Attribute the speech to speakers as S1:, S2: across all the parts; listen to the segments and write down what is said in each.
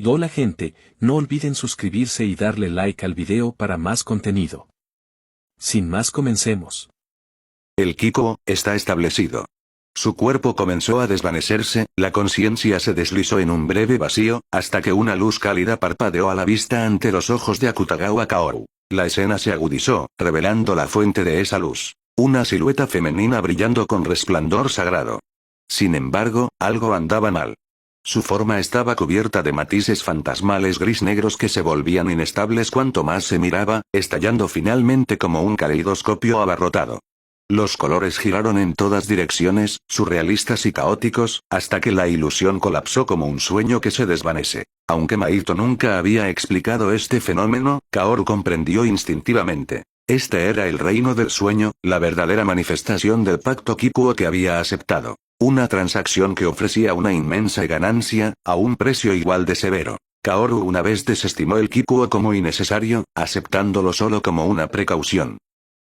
S1: Hola gente, no olviden suscribirse y darle like al video para más contenido. Sin más, comencemos.
S2: El Kikuo está establecido. Su cuerpo comenzó a desvanecerse, la conciencia se deslizó en un breve vacío, hasta que una luz cálida parpadeó a la vista ante los ojos de Akutagawa Kaoru. La escena se agudizó, revelando la fuente de esa luz. Una silueta femenina brillando con resplandor sagrado. Sin embargo, algo andaba mal. Su forma estaba cubierta de matices fantasmales gris-negros que se volvían inestables cuanto más se miraba, estallando finalmente como un caleidoscopio abarrotado. Los colores giraron en todas direcciones, surrealistas y caóticos, hasta que la ilusión colapsó como un sueño que se desvanece. Aunque Mahito nunca había explicado este fenómeno, Kaoru comprendió instintivamente. Este era el reino del sueño, la verdadera manifestación del pacto Kikuo que había aceptado. Una transacción que ofrecía una inmensa ganancia, a un precio igual de severo. Kaoru una vez desestimó el Kikuo como innecesario, aceptándolo solo como una precaución.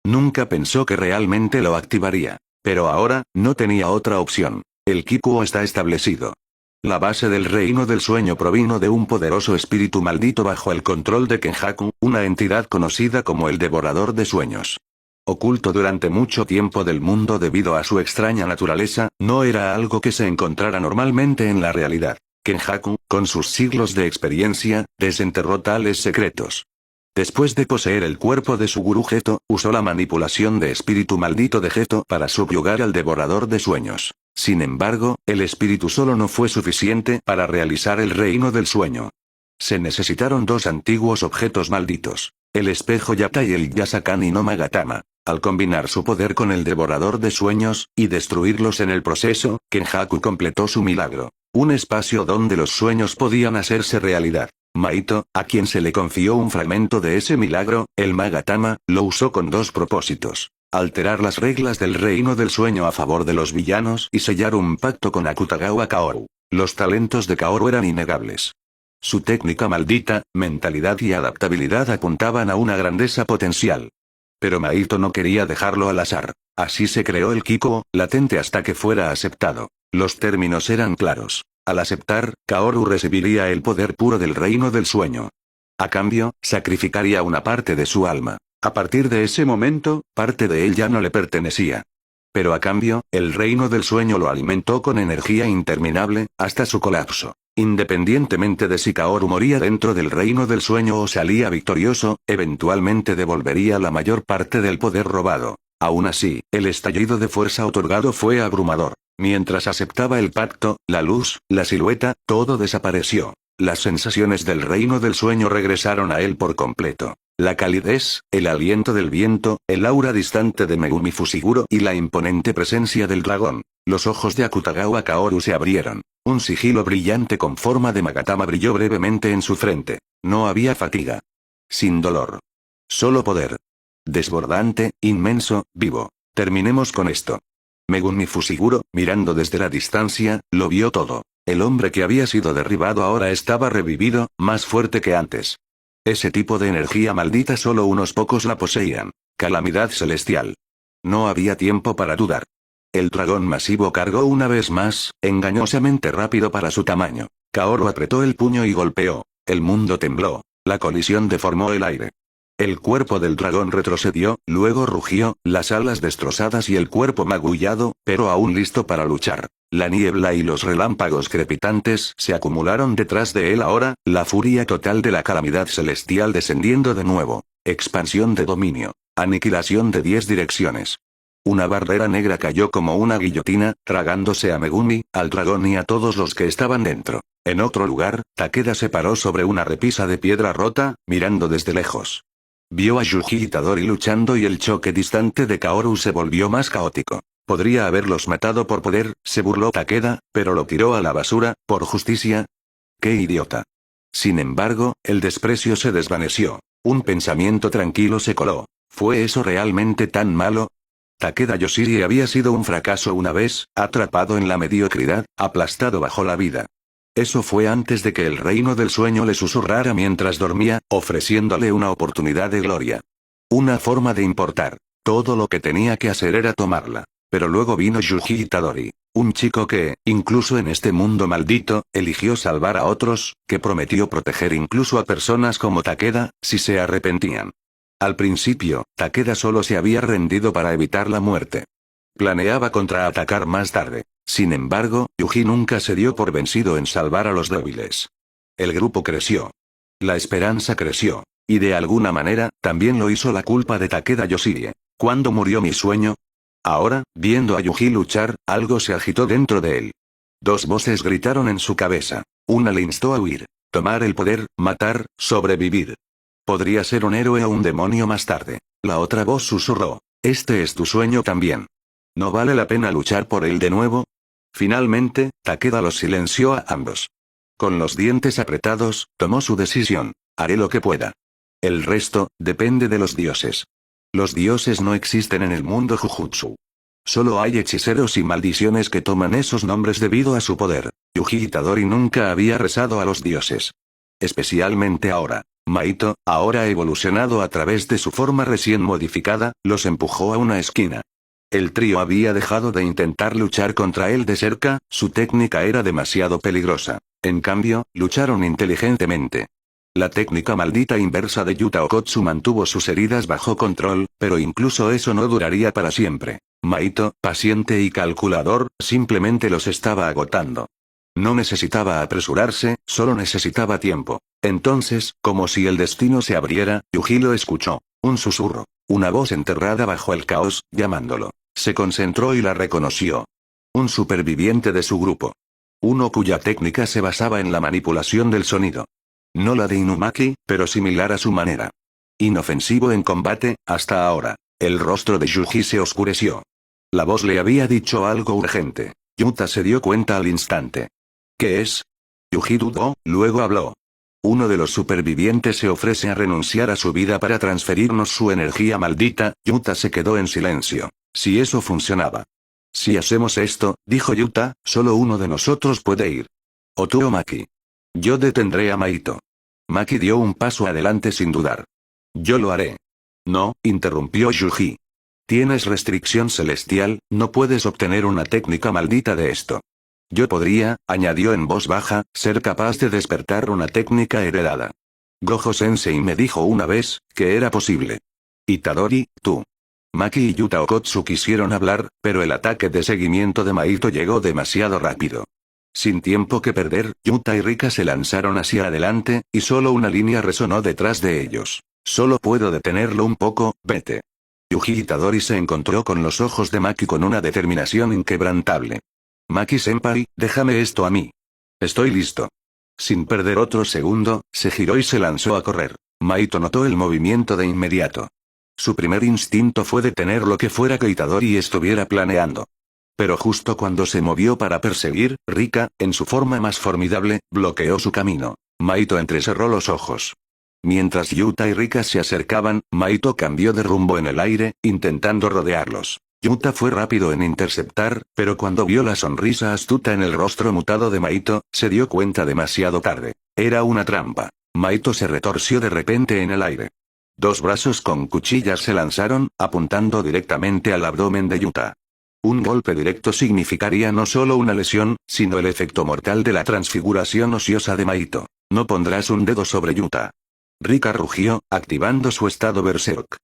S2: Nunca pensó que realmente lo activaría. Pero ahora, no tenía otra opción. El Kikuo está establecido. La base del reino del sueño provino de un poderoso espíritu maldito bajo el control de Kenjaku, una entidad conocida como el Devorador de Sueños. Oculto durante mucho tiempo del mundo debido a su extraña naturaleza, no era algo que se encontrara normalmente en la realidad. Kenjaku, con sus siglos de experiencia, desenterró tales secretos. Después de poseer el cuerpo de su gurú Geto, usó la manipulación de espíritu maldito de Geto para subyugar al Devorador de Sueños. Sin embargo, el espíritu solo no fue suficiente para realizar el reino del sueño. Se necesitaron dos antiguos objetos malditos: el espejo Yata y el Yasakani no Magatama. Al combinar su poder con el Devorador de Sueños, y destruirlos en el proceso, Kenjaku completó su milagro. Un espacio donde los sueños podían hacerse realidad. Mahito, a quien se le confió un fragmento de ese milagro, el Magatama, lo usó con dos propósitos: alterar las reglas del reino del sueño a favor de los villanos y sellar un pacto con Akutagawa Kaoru. Los talentos de Kaoru eran innegables. Su técnica maldita, mentalidad y adaptabilidad apuntaban a una grandeza potencial. Pero Mahito no quería dejarlo al azar. Así se creó el Kikuo, latente hasta que fuera aceptado. Los términos eran claros. Al aceptar, Kaoru recibiría el poder puro del reino del sueño. A cambio, sacrificaría una parte de su alma. A partir de ese momento, parte de él ya no le pertenecía. Pero a cambio, el reino del sueño lo alimentó con energía interminable, hasta su colapso. Independientemente de si Kaoru moría dentro del reino del sueño o salía victorioso, eventualmente devolvería la mayor parte del poder robado. Aún así, el estallido de fuerza otorgado fue abrumador. Mientras aceptaba el pacto, la luz, la silueta, todo desapareció. Las sensaciones del reino del sueño regresaron a él por completo. La calidez, el aliento del viento, el aura distante de Megumi Fushiguro y la imponente presencia del dragón. Los ojos de Akutagawa Kaoru se abrieron. Un sigilo brillante con forma de Magatama brilló brevemente en su frente. No había fatiga. Sin dolor. Solo poder. Desbordante, inmenso, vivo. Terminemos con esto. Megumi Fushiguro, mirando desde la distancia, lo vio todo. El hombre que había sido derribado ahora estaba revivido, más fuerte que antes. Ese tipo de energía maldita solo unos pocos la poseían. Calamidad celestial. No había tiempo para dudar. El dragón masivo cargó una vez más, engañosamente rápido para su tamaño. Kaoru apretó el puño y golpeó. El mundo tembló. La colisión deformó el aire. El cuerpo del dragón retrocedió, luego rugió, las alas destrozadas y el cuerpo magullado, pero aún listo para luchar. La niebla y los relámpagos crepitantes se acumularon detrás de él ahora, la furia total de la calamidad celestial descendiendo de nuevo. Expansión de dominio. Aniquilación de 10 direcciones. Una barrera negra cayó como una guillotina, tragándose a Megumi, al dragón y a todos los que estaban dentro. En otro lugar, Takeda se paró sobre una repisa de piedra rota, mirando desde lejos. Vio a Yuji Itadori luchando y el choque distante de Kaoru se volvió más caótico. Podría haberlos matado por poder, se burló Takeda, pero lo tiró a la basura, por justicia. ¡Qué idiota! Sin embargo, el desprecio se desvaneció. Un pensamiento tranquilo se coló. ¿Fue eso realmente tan malo? Takeda Yoshiri había sido un fracaso una vez, atrapado en la mediocridad, aplastado bajo la vida. Eso fue antes de que el reino del sueño le susurrara mientras dormía, ofreciéndole una oportunidad de gloria. Una forma de importar. Todo lo que tenía que hacer era tomarla. Pero luego vino Yuji Itadori. Un chico que, incluso en este mundo maldito, eligió salvar a otros, que prometió proteger incluso a personas como Takeda, si se arrepentían. Al principio, Takeda solo se había rendido para evitar la muerte. Planeaba contraatacar más tarde. Sin embargo, Yuji nunca se dio por vencido en salvar a los débiles. El grupo creció. La esperanza creció. Y de alguna manera, también lo hizo la culpa de Takeda Yoshie. ¿Cuándo murió mi sueño? Ahora, viendo a Yuji luchar, algo se agitó dentro de él. Dos voces gritaron en su cabeza. Una le instó a huir, tomar el poder, matar, sobrevivir. Podría ser un héroe o un demonio más tarde. La otra voz susurró. Este es tu sueño también. ¿No vale la pena luchar por él de nuevo? Finalmente, Takeda los silenció a ambos. Con los dientes apretados, tomó su decisión. Haré lo que pueda. El resto, depende de los dioses. Los dioses no existen en el mundo Jujutsu. Solo hay hechiceros y maldiciones que toman esos nombres debido a su poder. Yuji Itadori nunca había rezado a los dioses. Especialmente ahora. Mahito, ahora evolucionado a través de su forma recién modificada, los empujó a una esquina. El trío había dejado de intentar luchar contra él de cerca, su técnica era demasiado peligrosa. En cambio, lucharon inteligentemente. La técnica maldita inversa de Yuta Okotsu mantuvo sus heridas bajo control, pero incluso eso no duraría para siempre. Mahito, paciente y calculador, simplemente los estaba agotando. No necesitaba apresurarse, solo necesitaba tiempo. Entonces, como si el destino se abriera, Yuji lo escuchó. Un susurro. Una voz enterrada bajo el caos, llamándolo. Se concentró y la reconoció. Un superviviente de su grupo. Uno cuya técnica se basaba en la manipulación del sonido. No la de Inumaki, pero similar a su manera. Inofensivo en combate, hasta ahora. El rostro de Yuji se oscureció. La voz le había dicho algo urgente. Yuta se dio cuenta al instante. ¿Qué es? Yuji dudó, luego habló. Uno de los supervivientes se ofrece a renunciar a su vida para transferirnos su energía maldita. Yuta se quedó en silencio. Si eso funcionaba. Si hacemos esto, dijo Yuta, solo uno de nosotros puede ir. Otuo Maki. Yo detendré a Mahito. Maki dio un paso adelante sin dudar. Yo lo haré. No, interrumpió Yuji. Tienes restricción celestial, no puedes obtener una técnica maldita de esto. Yo podría, añadió en voz baja, ser capaz de despertar una técnica heredada. Gojo-sensei me dijo una vez, que era posible. Itadori, tú. Maki y Yuta Okotsu quisieron hablar, pero el ataque de seguimiento de Mahito llegó demasiado rápido. Sin tiempo que perder, Yuta y Rika se lanzaron hacia adelante, y solo una línea resonó detrás de ellos. Solo puedo detenerlo un poco, vete. Yuji Itadori se encontró con los ojos de Maki con una determinación inquebrantable. Maki-senpai, déjame esto a mí. Estoy listo. Sin perder otro segundo, se giró y se lanzó a correr. Mahito notó el movimiento de inmediato. Su primer instinto fue detener lo que fuera que Itadori estuviera planeando. Pero justo cuando se movió para perseguir, Rika, en su forma más formidable, bloqueó su camino. Mahito entrecerró los ojos. Mientras Yuta y Rika se acercaban, Mahito cambió de rumbo en el aire, intentando rodearlos. Yuta fue rápido en interceptar, pero cuando vio la sonrisa astuta en el rostro mutado de Mahito, se dio cuenta demasiado tarde. Era una trampa. Mahito se retorció de repente en el aire. Dos brazos con cuchillas se lanzaron, apuntando directamente al abdomen de Yuta. Un golpe directo significaría no solo una lesión, sino el efecto mortal de la transfiguración ociosa de Mahito. No pondrás un dedo sobre Yuta. Rika rugió, activando su estado berserk.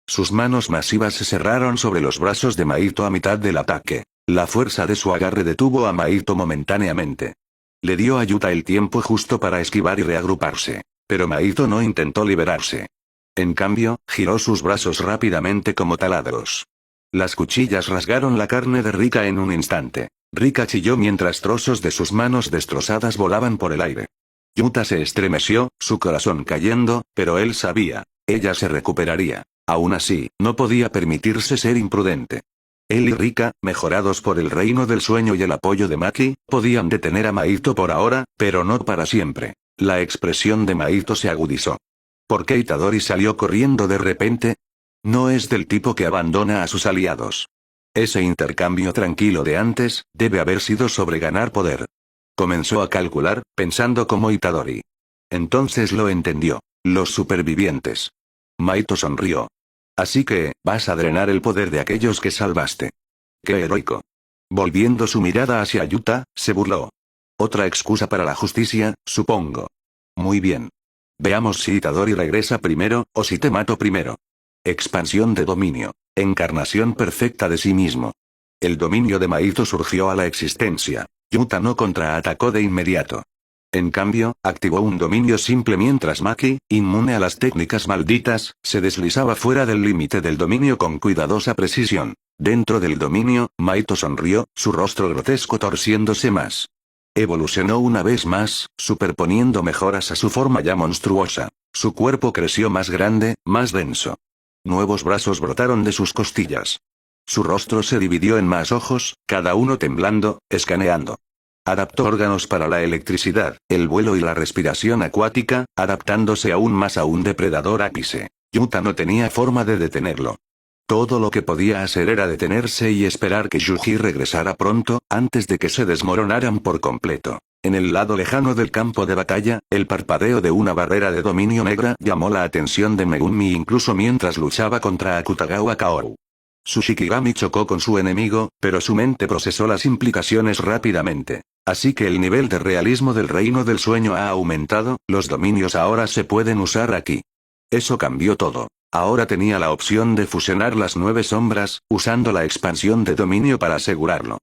S2: Sus manos masivas se cerraron sobre los brazos de Mahito a mitad del ataque. La fuerza de su agarre detuvo a Mahito momentáneamente. Le dio a Yuta el tiempo justo para esquivar y reagruparse. Pero Mahito no intentó liberarse. En cambio, giró sus brazos rápidamente como taladros. Las cuchillas rasgaron la carne de Rika en un instante. Rika chilló mientras trozos de sus manos destrozadas volaban por el aire. Yuta se estremeció, su corazón cayendo, pero él sabía. Ella se recuperaría. Aún así, no podía permitirse ser imprudente. Él y Rika, mejorados por el reino del sueño y el apoyo de Maki, podían detener a Mahito por ahora, pero no para siempre. La expresión de Mahito se agudizó. ¿Por qué Itadori salió corriendo de repente? No es del tipo que abandona a sus aliados. Ese intercambio tranquilo de antes, debe haber sido sobre ganar poder. Comenzó a calcular, pensando como Itadori. Entonces lo entendió. Los supervivientes. Mahito sonrió. Así que, vas a drenar el poder de aquellos que salvaste. ¡Qué heroico! Volviendo su mirada hacia Yuta, se burló. Otra excusa para la justicia, supongo. Muy bien. Veamos si Itadori regresa primero, o si te mato primero. Expansión de dominio. Encarnación perfecta de sí mismo. El dominio de Mahito surgió a la existencia. Yuta no contraatacó de inmediato. En cambio, activó un dominio simple mientras Maki, inmune a las técnicas malditas, se deslizaba fuera del límite del dominio con cuidadosa precisión. Dentro del dominio, Mahito sonrió, su rostro grotesco torciéndose más. Evolucionó una vez más, superponiendo mejoras a su forma ya monstruosa. Su cuerpo creció más grande, más denso. Nuevos brazos brotaron de sus costillas. Su rostro se dividió en más ojos, cada uno temblando, escaneando. Adaptó órganos para la electricidad, el vuelo y la respiración acuática, adaptándose aún más a un depredador ápice. Yuta no tenía forma de detenerlo. Todo lo que podía hacer era detenerse y esperar que Yuji regresara pronto, antes de que se desmoronaran por completo. En el lado lejano del campo de batalla, el parpadeo de una barrera de dominio negra llamó la atención de Megumi incluso mientras luchaba contra Akutagawa Kaoru. Su Shikigami chocó con su enemigo, pero su mente procesó las implicaciones rápidamente. Así que el nivel de realismo del reino del sueño ha aumentado, los dominios ahora se pueden usar aquí. Eso cambió todo. Ahora tenía la opción de fusionar las 9 sombras, usando la expansión de dominio para asegurarlo.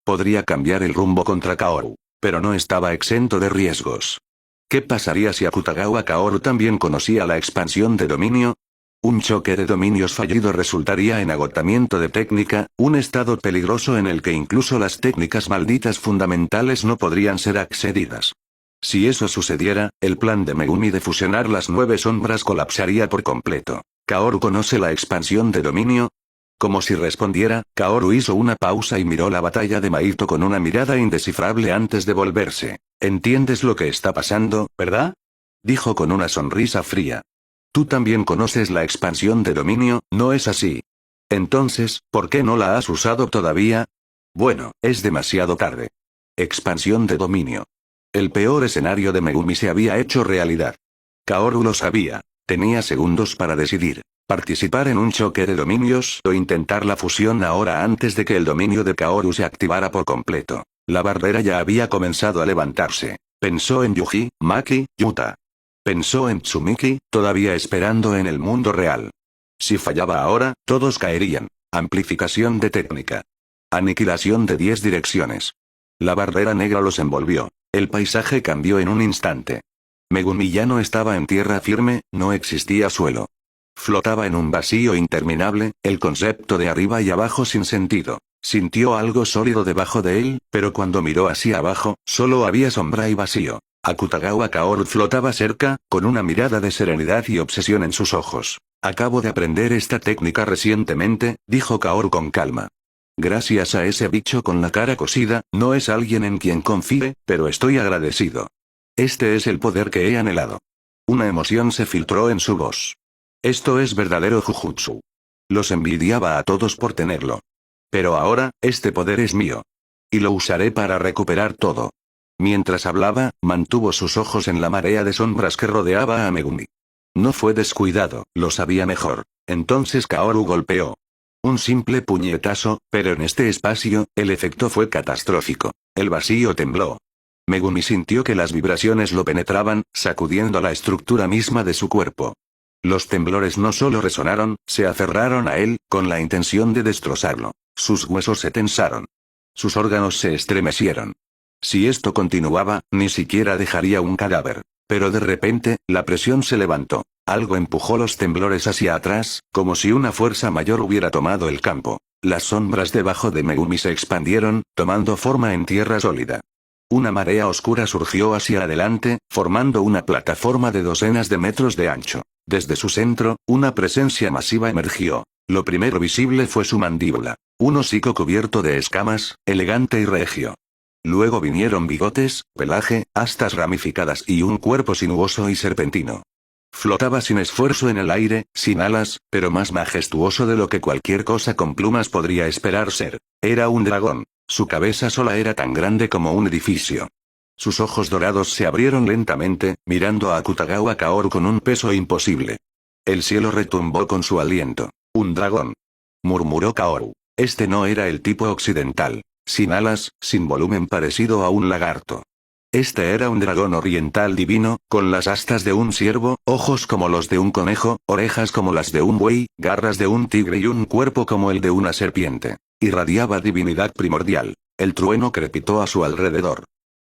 S2: Podría cambiar el rumbo contra Kaoru, pero no estaba exento de riesgos. ¿Qué pasaría si Akutagawa Kaoru también conocía la expansión de dominio? Un choque de dominios fallido resultaría en agotamiento de técnica, un estado peligroso en el que incluso las técnicas malditas fundamentales no podrían ser accedidas. Si eso sucediera, el plan de Megumi de fusionar las 9 sombras colapsaría por completo. ¿Kaoru conoce la expansión de dominio? Como si respondiera, Kaoru hizo una pausa y miró la batalla de Mahito con una mirada indescifrable antes de volverse. ¿Entiendes lo que está pasando, verdad? Dijo con una sonrisa fría. Tú también conoces la expansión de dominio, ¿no es así? Entonces, ¿por qué no la has usado todavía? Bueno, es demasiado tarde. Expansión de dominio. El peor escenario de Megumi se había hecho realidad. Kaoru lo sabía. Tenía segundos para decidir. Participar en un choque de dominios o intentar la fusión ahora antes de que el dominio de Kaoru se activara por completo. La barrera ya había comenzado a levantarse. Pensó en Yuji, Maki, Yuta. Pensó en Tsumiki, todavía esperando en el mundo real. Si fallaba ahora, todos caerían. Amplificación de técnica. Aniquilación de 10 direcciones. La barrera negra los envolvió. El paisaje cambió en un instante. Megumi ya no estaba en tierra firme, no existía suelo. Flotaba en un vacío interminable, el concepto de arriba y abajo sin sentido. Sintió algo sólido debajo de él, pero cuando miró hacia abajo, solo había sombra y vacío. Akutagawa Kaoru flotaba cerca, con una mirada de serenidad y obsesión en sus ojos. Acabo de aprender esta técnica recientemente, dijo Kaoru con calma. Gracias a ese bicho con la cara cosida, no es alguien en quien confíe, pero estoy agradecido. Este es el poder que he anhelado. Una emoción se filtró en su voz. Esto es verdadero Jujutsu. Los envidiaba a todos por tenerlo. Pero ahora, este poder es mío. Y lo usaré para recuperar todo. Mientras hablaba, mantuvo sus ojos en la marea de sombras que rodeaba a Megumi. No fue descuidado, lo sabía mejor. Entonces Kaoru golpeó. Un simple puñetazo, pero en este espacio, el efecto fue catastrófico. El vacío tembló. Megumi sintió que las vibraciones lo penetraban, sacudiendo la estructura misma de su cuerpo. Los temblores no solo resonaron, se aferraron a él, con la intención de destrozarlo. Sus huesos se tensaron. Sus órganos se estremecieron. Si esto continuaba, ni siquiera dejaría un cadáver. Pero de repente, la presión se levantó. Algo empujó los temblores hacia atrás, como si una fuerza mayor hubiera tomado el campo. Las sombras debajo de Megumi se expandieron, tomando forma en tierra sólida. Una marea oscura surgió hacia adelante, formando una plataforma de docenas de metros de ancho. Desde su centro, una presencia masiva emergió. Lo primero visible fue su mandíbula. Un hocico cubierto de escamas, elegante y regio. Luego vinieron bigotes, pelaje, astas ramificadas y un cuerpo sinuoso y serpentino. Flotaba sin esfuerzo en el aire, sin alas, pero más majestuoso de lo que cualquier cosa con plumas podría esperar ser. Era un dragón. Su cabeza sola era tan grande como un edificio. Sus ojos dorados se abrieron lentamente, mirando a Akutagawa Kaoru con un peso imposible. El cielo retumbó con su aliento. Un dragón. Murmuró Kaoru. Este no era el tipo occidental. Sin alas, sin volumen parecido a un lagarto. Este era un dragón oriental divino, con las astas de un ciervo, ojos como los de un conejo, orejas como las de un buey, garras de un tigre y un cuerpo como el de una serpiente. Irradiaba divinidad primordial. El trueno crepitó a su alrededor.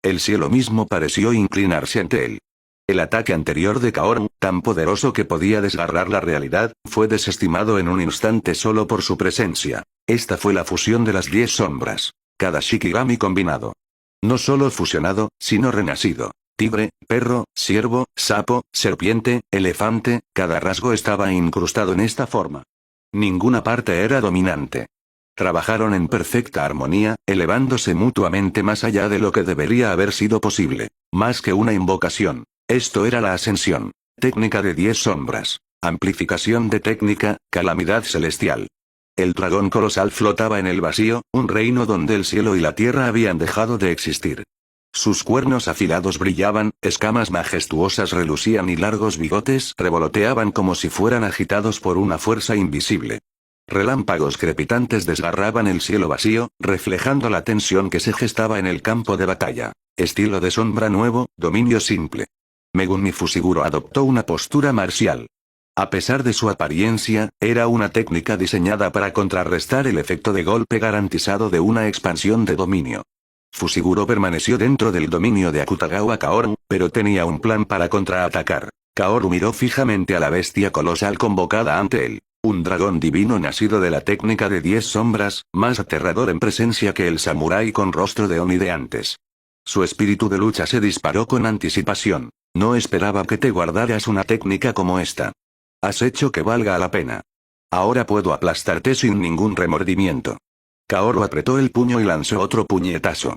S2: El cielo mismo pareció inclinarse ante él. El ataque anterior de Kaoru, tan poderoso que podía desgarrar la realidad, fue desestimado en un instante solo por su presencia. Esta fue la fusión de las 10 sombras. Cada Shikigami combinado. No solo fusionado, sino renacido. Tigre, perro, ciervo, sapo, serpiente, elefante, cada rasgo estaba incrustado en esta forma. Ninguna parte era dominante. Trabajaron en perfecta armonía, elevándose mutuamente más allá de lo que debería haber sido posible. Más que una invocación. Esto era la ascensión. Técnica de 10 sombras. Amplificación de técnica, calamidad celestial. El dragón colosal flotaba en el vacío, un reino donde el cielo y la tierra habían dejado de existir. Sus cuernos afilados brillaban, escamas majestuosas relucían y largos bigotes revoloteaban como si fueran agitados por una fuerza invisible. Relámpagos crepitantes desgarraban el cielo vacío, reflejando la tensión que se gestaba en el campo de batalla. Estilo de sombra nuevo, dominio simple. Megumi Fushiguro adoptó una postura marcial. A pesar de su apariencia, era una técnica diseñada para contrarrestar el efecto de golpe garantizado de una expansión de dominio. Fushiguro permaneció dentro del dominio de Akutagawa Kaoru, pero tenía un plan para contraatacar. Kaoru miró fijamente a la bestia colosal convocada ante él. Un dragón divino nacido de la técnica de 10 sombras, más aterrador en presencia que el samurái con rostro de Oni de antes. Su espíritu de lucha se disparó con anticipación. No esperaba que te guardaras una técnica como esta. Has hecho que valga la pena. Ahora puedo aplastarte sin ningún remordimiento. Kaoru apretó el puño y lanzó otro puñetazo.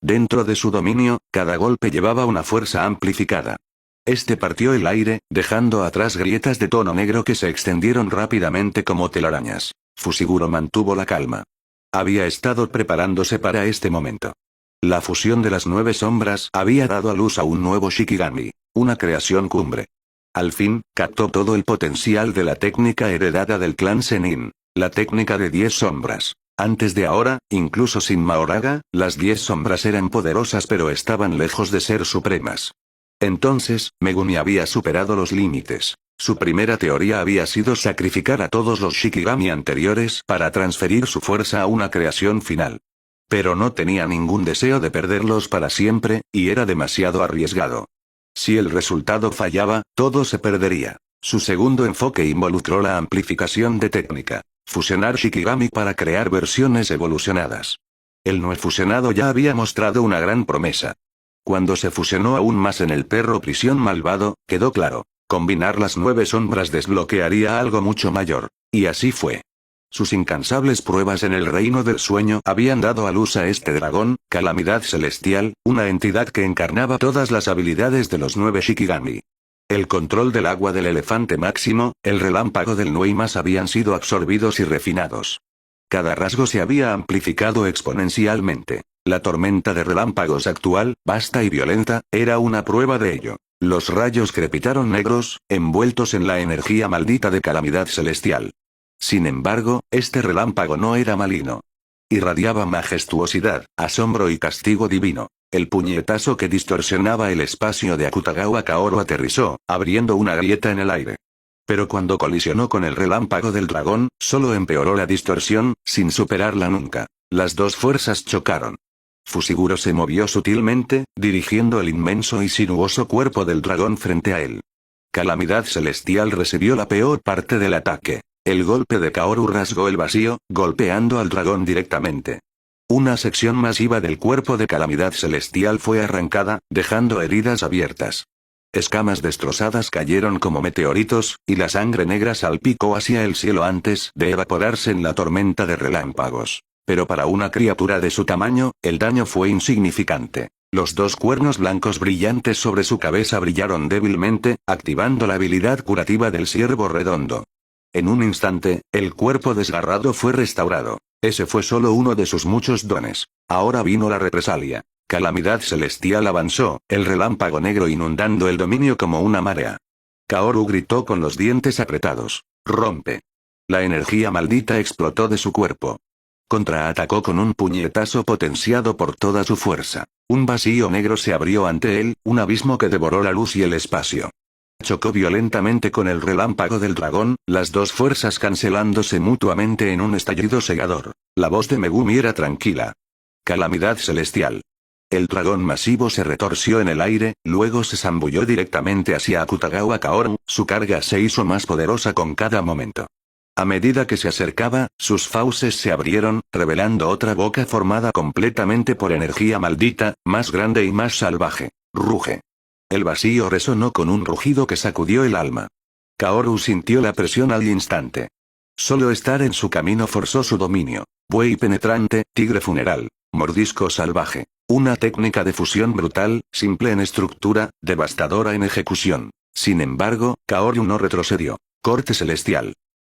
S2: Dentro de su dominio, cada golpe llevaba una fuerza amplificada. Este partió el aire, dejando atrás grietas de tono negro que se extendieron rápidamente como telarañas. Fushiguro mantuvo la calma. Había estado preparándose para este momento. La fusión de las 9 sombras había dado a luz a un nuevo Shikigami, una creación cumbre. Al fin, captó todo el potencial de la técnica heredada del clan Zenin, la técnica de 10 sombras. Antes de ahora, incluso sin Mahoraga, las 10 sombras eran poderosas pero estaban lejos de ser supremas. Entonces, Megumi había superado los límites. Su primera teoría había sido sacrificar a todos los Shikigami anteriores para transferir su fuerza a una creación final. Pero no tenía ningún deseo de perderlos para siempre, y era demasiado arriesgado. Si el resultado fallaba, todo se perdería. Su segundo enfoque involucró la amplificación de técnica. Fusionar Shikigami para crear versiones evolucionadas. El no fusionado ya había mostrado una gran promesa. Cuando se fusionó aún más en el perro prisión malvado, quedó claro. Combinar las 9 sombras desbloquearía algo mucho mayor. Y así fue. Sus incansables pruebas en el reino del sueño habían dado a luz a este dragón, calamidad celestial, una entidad que encarnaba todas las habilidades de los 9 Shikigami. El control del agua del elefante máximo, el relámpago del no y más habían sido absorbidos y refinados. Cada rasgo se había amplificado exponencialmente. La tormenta de relámpagos actual, vasta y violenta, era una prueba de ello. Los rayos crepitaron negros, envueltos en la energía maldita de calamidad celestial. Sin embargo, este relámpago no era maligno. Irradiaba majestuosidad, asombro y castigo divino. El puñetazo que distorsionaba el espacio de Akutagawa Kaoru aterrizó, abriendo una grieta en el aire. Pero cuando colisionó con el relámpago del dragón, solo empeoró la distorsión, sin superarla nunca. Las dos fuerzas chocaron. Fushiguro se movió sutilmente, dirigiendo el inmenso y sinuoso cuerpo del dragón frente a él. Calamidad celestial recibió la peor parte del ataque. El golpe de Kaoru rasgó el vacío, golpeando al dragón directamente. Una sección masiva del cuerpo de calamidad celestial fue arrancada, dejando heridas abiertas. Escamas destrozadas cayeron como meteoritos, y la sangre negra salpicó hacia el cielo antes de evaporarse en la tormenta de relámpagos. Pero para una criatura de su tamaño, el daño fue insignificante. Los 2 cuernos blancos brillantes sobre su cabeza brillaron débilmente, activando la habilidad curativa del ciervo redondo. En un instante, el cuerpo desgarrado fue restaurado. Ese fue solo uno de sus muchos dones. Ahora vino la represalia. Calamidad celestial avanzó, el relámpago negro inundando el dominio como una marea. Kaoru gritó con los dientes apretados. ¡Rompe! La energía maldita explotó de su cuerpo. Contraatacó con un puñetazo potenciado por toda su fuerza. Un vacío negro se abrió ante él, un abismo que devoró la luz y el espacio. Chocó violentamente con el relámpago del dragón, las dos fuerzas cancelándose mutuamente en un estallido cegador. La voz de Megumi era tranquila. Calamidad celestial. El dragón masivo se retorció en el aire, luego se zambulló directamente hacia Akutagawa Kaoru, su carga se hizo más poderosa con cada momento. A medida que se acercaba, sus fauces se abrieron, revelando otra boca formada completamente por energía maldita, más grande y más salvaje. Ruge. El vacío resonó con un rugido que sacudió el alma. Kaoru sintió la presión al instante. Solo estar en su camino forzó su dominio. Buey penetrante, tigre funeral, mordisco salvaje. Una técnica de fusión brutal, simple en estructura, devastadora en ejecución. Sin embargo, Kaoru no retrocedió. Corte celestial.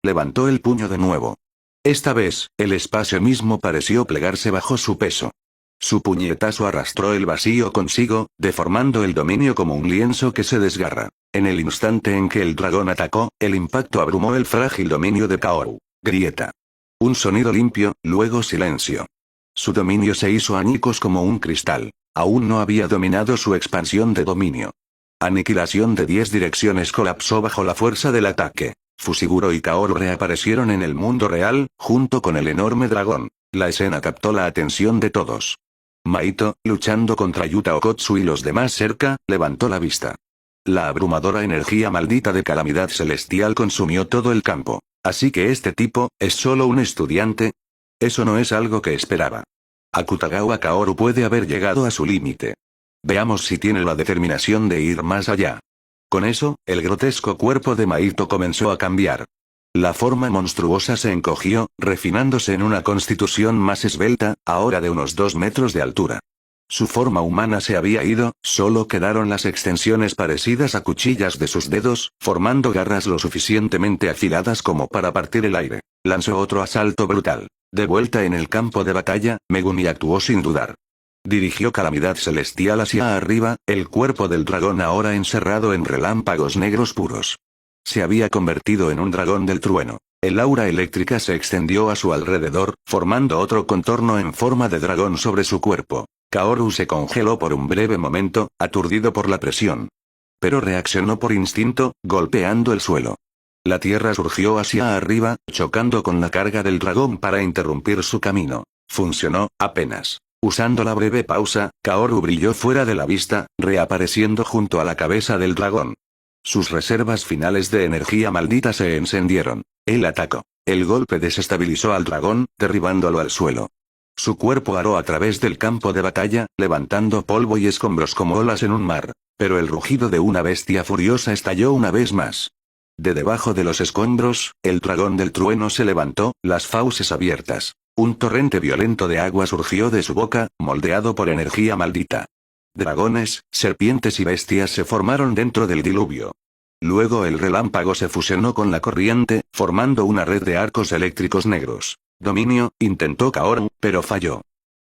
S2: Levantó el puño de nuevo. Esta vez, el espacio mismo pareció plegarse bajo su peso. Su puñetazo arrastró el vacío consigo, deformando el dominio como un lienzo que se desgarra. En el instante en que el dragón atacó, el impacto abrumó el frágil dominio de Kaoru. Grieta. Un sonido limpio, luego silencio. Su dominio se hizo añicos como un cristal. Aún no había dominado su expansión de dominio. Aniquilación de 10 direcciones colapsó bajo la fuerza del ataque. Fushiguro y Kaoru reaparecieron en el mundo real, junto con el enorme dragón. La escena captó la atención de todos. Maito, luchando contra Yuta Okotsu y los demás cerca, levantó la vista. La abrumadora energía maldita de calamidad celestial consumió todo el campo. Así que este tipo, ¿es solo un estudiante? Eso no es algo que esperaba. Akutagawa Kaoru puede haber llegado a su límite. Veamos si tiene la determinación de ir más allá. Con eso, el grotesco cuerpo de Maito comenzó a cambiar. La forma monstruosa se encogió, refinándose en una constitución más esbelta, ahora de unos 2 metros de altura. Su forma humana se había ido, solo quedaron las extensiones parecidas a cuchillas de sus dedos, formando garras lo suficientemente afiladas como para partir el aire. Lanzó otro asalto brutal. De vuelta en el campo de batalla, Megumi actuó sin dudar. Dirigió calamidad celestial hacia arriba, el cuerpo del dragón ahora encerrado en relámpagos negros puros. Se había convertido en un dragón del trueno. El aura eléctrica se extendió a su alrededor, formando otro contorno en forma de dragón sobre su cuerpo. Kaoru se congeló por un breve momento, aturdido por la presión. Pero reaccionó por instinto, golpeando el suelo. La tierra surgió hacia arriba, chocando con la carga del dragón para interrumpir su camino. Funcionó, apenas. Usando la breve pausa, Kaoru brilló fuera de la vista, reapareciendo junto a la cabeza del dragón. Sus reservas finales de energía maldita se encendieron. Él atacó. El golpe desestabilizó al dragón, derribándolo al suelo. Su cuerpo aró a través del campo de batalla, levantando polvo y escombros como olas en un mar. Pero el rugido de una bestia furiosa estalló una vez más. De debajo de los escombros, el dragón del trueno se levantó, las fauces abiertas. Un torrente violento de agua surgió de su boca, moldeado por energía maldita. Dragones, serpientes y bestias se formaron dentro del diluvio. Luego el relámpago se fusionó con la corriente, formando una red de arcos eléctricos negros. Dominio, intentó Kaoru, pero falló.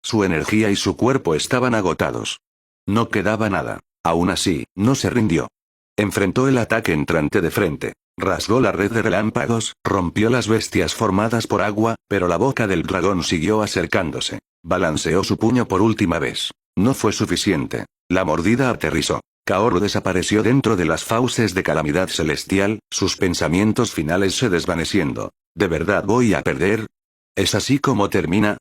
S2: Su energía y su cuerpo estaban agotados. No quedaba nada. Aún así, no se rindió. Enfrentó el ataque entrante de frente. Rasgó la red de relámpagos, rompió las bestias formadas por agua, pero la boca del dragón siguió acercándose. Balanceó su puño por última vez. No fue suficiente. La mordida aterrizó. Kaoru desapareció dentro de las fauces de calamidad celestial, sus pensamientos finales se desvaneciendo. ¿De verdad voy a perder? ¿Es así como termina?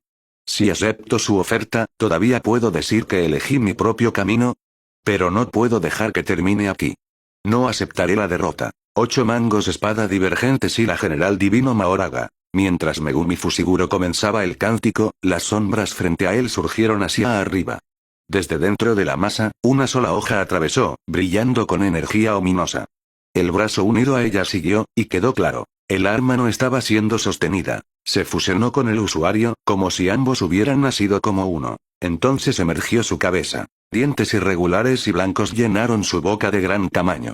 S2: Si acepto su oferta, todavía puedo decir que elegí mi propio camino. Pero no puedo dejar que termine aquí. No aceptaré la derrota. 8 mangos espada divergentes y la general divino Mahoraga. Mientras Megumi Fushiguro comenzaba el cántico, las sombras frente a él surgieron hacia arriba. Desde dentro de la masa, una sola hoja atravesó, brillando con energía ominosa. El brazo unido a ella siguió, y quedó claro. El arma no estaba siendo sostenida. Se fusionó con el usuario, como si ambos hubieran nacido como uno. Entonces emergió su cabeza. Dientes irregulares y blancos llenaron su boca de gran tamaño.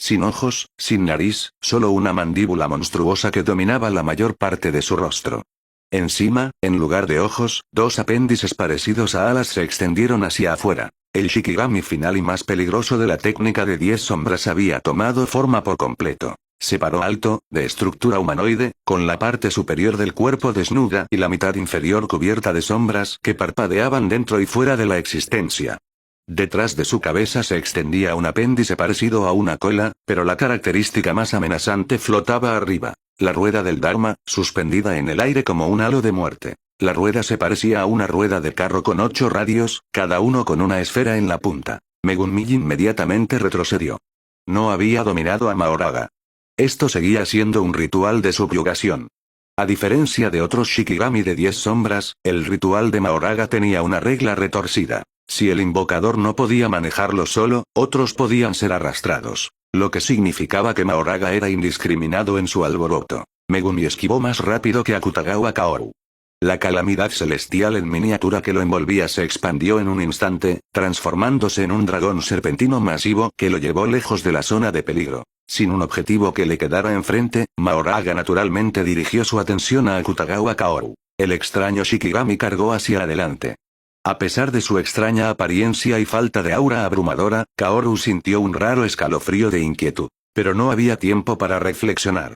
S2: Sin ojos, sin nariz, solo una mandíbula monstruosa que dominaba la mayor parte de su rostro. Encima, en lugar de ojos, 2 apéndices parecidos a alas se extendieron hacia afuera. El Shikigami final y más peligroso de la técnica de 10 sombras había tomado forma por completo. Se paró alto, de estructura humanoide, con la parte superior del cuerpo desnuda y la mitad inferior cubierta de sombras que parpadeaban dentro y fuera de la existencia. Detrás de su cabeza se extendía un apéndice parecido a una cola, pero la característica más amenazante flotaba arriba. La rueda del Dharma, suspendida en el aire como un halo de muerte. La rueda se parecía a una rueda de carro con 8 radios, cada uno con una esfera en la punta. Megunmi inmediatamente retrocedió. No había dominado a Mahoraga. Esto seguía siendo un ritual de subyugación. A diferencia de otros Shikigami de 10 sombras, el ritual de Mahoraga tenía una regla retorcida. Si el invocador no podía manejarlo solo, otros podían ser arrastrados. Lo que significaba que Mahoraga era indiscriminado en su alboroto. Megumi esquivó más rápido que Akutagawa Kaoru. La calamidad celestial en miniatura que lo envolvía se expandió en un instante, transformándose en un dragón serpentino masivo que lo llevó lejos de la zona de peligro. Sin un objetivo que le quedara enfrente, Mahoraga naturalmente dirigió su atención a Akutagawa Kaoru. El extraño Shikigami cargó hacia adelante. A pesar de su extraña apariencia y falta de aura abrumadora, Kaoru sintió un raro escalofrío de inquietud. Pero no había tiempo para reflexionar.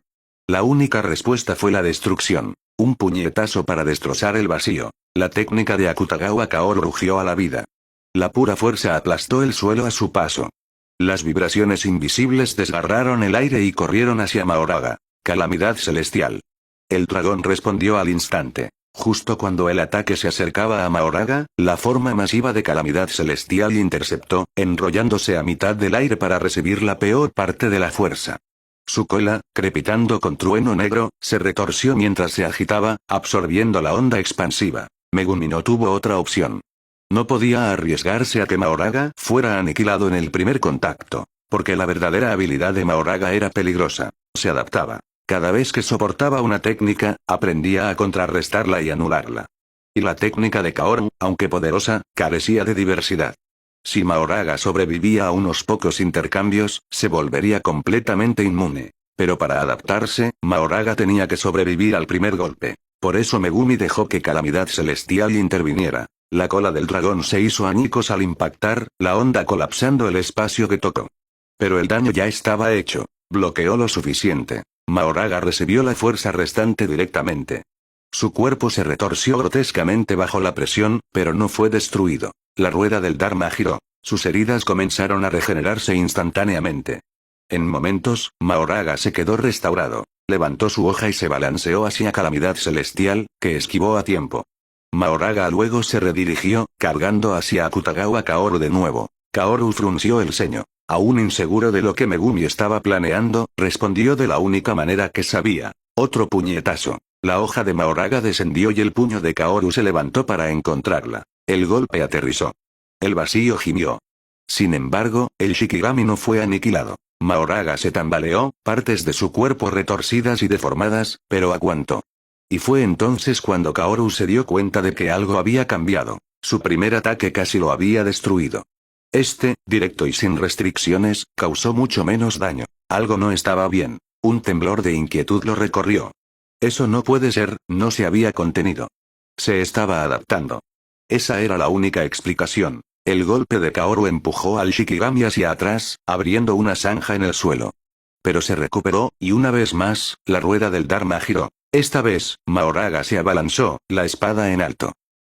S2: La única respuesta fue la destrucción. Un puñetazo para destrozar el vacío. La técnica de Akutagawa Kaoru rugió a la vida. La pura fuerza aplastó el suelo a su paso. Las vibraciones invisibles desgarraron el aire y corrieron hacia Mahoraga. Calamidad celestial. El dragón respondió al instante. Justo cuando el ataque se acercaba a Mahoraga, la forma masiva de calamidad celestial interceptó, enrollándose a mitad del aire para recibir la peor parte de la fuerza. Su cola, crepitando con trueno negro, se retorció mientras se agitaba, absorbiendo la onda expansiva. Megumi no tuvo otra opción. No podía arriesgarse a que Mahoraga fuera aniquilado en el primer contacto, porque la verdadera habilidad de Mahoraga era peligrosa. Se adaptaba. Cada vez que soportaba una técnica, aprendía a contrarrestarla y anularla. Y la técnica de Kaoru, aunque poderosa, carecía de diversidad. Si Mahoraga sobrevivía a unos pocos intercambios, se volvería completamente inmune. Pero para adaptarse, Mahoraga tenía que sobrevivir al primer golpe. Por eso Megumi dejó que Calamidad Celestial interviniera. La cola del dragón se hizo añicos al impactar, la onda colapsando el espacio que tocó. Pero el daño ya estaba hecho. Bloqueó lo suficiente. Mahoraga recibió la fuerza restante directamente. Su cuerpo se retorció grotescamente bajo la presión, pero no fue destruido. La rueda del Dharma giró. Sus heridas comenzaron a regenerarse instantáneamente. En momentos, Mahoraga se quedó restaurado. Levantó su hoja y se balanceó hacia Calamidad Celestial, que esquivó a tiempo. Mahoraga luego se redirigió, cargando hacia Akutagawa Kaoru de nuevo. Kaoru frunció el ceño. Aún inseguro de lo que Megumi estaba planeando, respondió de la única manera que sabía. Otro puñetazo. La hoja de Mahoraga descendió y el puño de Kaoru se levantó para encontrarla. El golpe aterrizó. El vacío gimió. Sin embargo, el Shikigami no fue aniquilado. Mahoraga se tambaleó, partes de su cuerpo retorcidas y deformadas, pero aguantó. Y fue entonces cuando Kaoru se dio cuenta de que algo había cambiado. Su primer ataque casi lo había destruido. Directo y sin restricciones, causó mucho menos daño. Algo no estaba bien. Un temblor de inquietud lo recorrió. Eso no puede ser, no se había contenido. Se estaba adaptando. Esa era la única explicación. El golpe de Kaoru empujó al Shikigami hacia atrás, abriendo una zanja en el suelo. Pero se recuperó, y una vez más, la rueda del Dharma giró. Esta vez, Mahoraga se abalanzó, la espada en alto.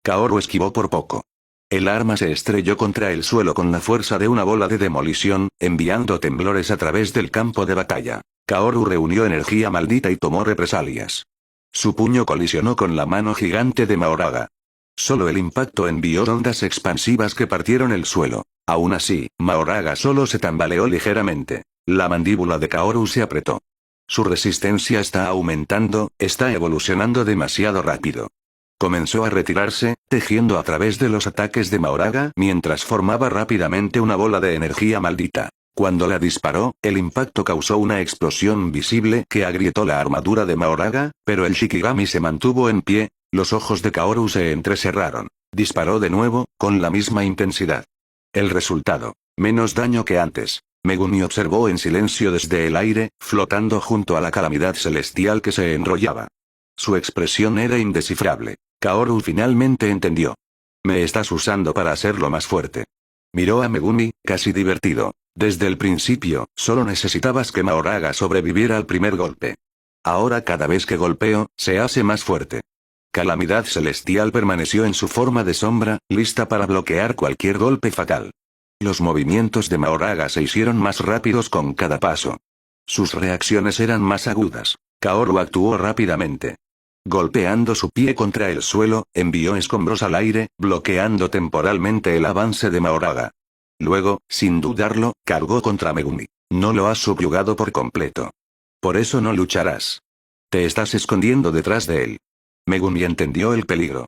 S2: Kaoru esquivó por poco. El arma se estrelló contra el suelo con la fuerza de una bola de demolición, enviando temblores a través del campo de batalla. Kaoru reunió energía maldita y tomó represalias. Su puño colisionó con la mano gigante de Mahoraga. Solo el impacto envió ondas expansivas que partieron el suelo. Aún así, Mahoraga solo se tambaleó ligeramente. La mandíbula de Kaoru se apretó. Su resistencia está aumentando, está evolucionando demasiado rápido. Comenzó a retirarse, tejiendo a través de los ataques de Mahoraga mientras formaba rápidamente una bola de energía maldita. Cuando la disparó, el impacto causó una explosión visible que agrietó la armadura de Mahoraga, pero el Shikigami se mantuvo en pie. Los ojos de Kaoru se entrecerraron. Disparó de nuevo, con la misma intensidad. El resultado: menos daño que antes. Megumi observó en silencio desde el aire, flotando junto a la calamidad celestial que se enrollaba. Su expresión era indescifrable. Kaoru finalmente entendió. Me estás usando para hacerlo más fuerte. Miró a Megumi, casi divertido. Desde el principio, solo necesitabas que Mahoraga sobreviviera al primer golpe. Ahora cada vez que golpeo, se hace más fuerte. Calamidad Celestial permaneció en su forma de sombra, lista para bloquear cualquier golpe fatal. Los movimientos de Mahoraga se hicieron más rápidos con cada paso. Sus reacciones eran más agudas. Kaoru actuó rápidamente. Golpeando su pie contra el suelo, envió escombros al aire, bloqueando temporalmente el avance de Mahoraga. Luego, sin dudarlo, cargó contra Megumi. No lo has subyugado por completo. Por eso no lucharás. Te estás escondiendo detrás de él. Megumi entendió el peligro.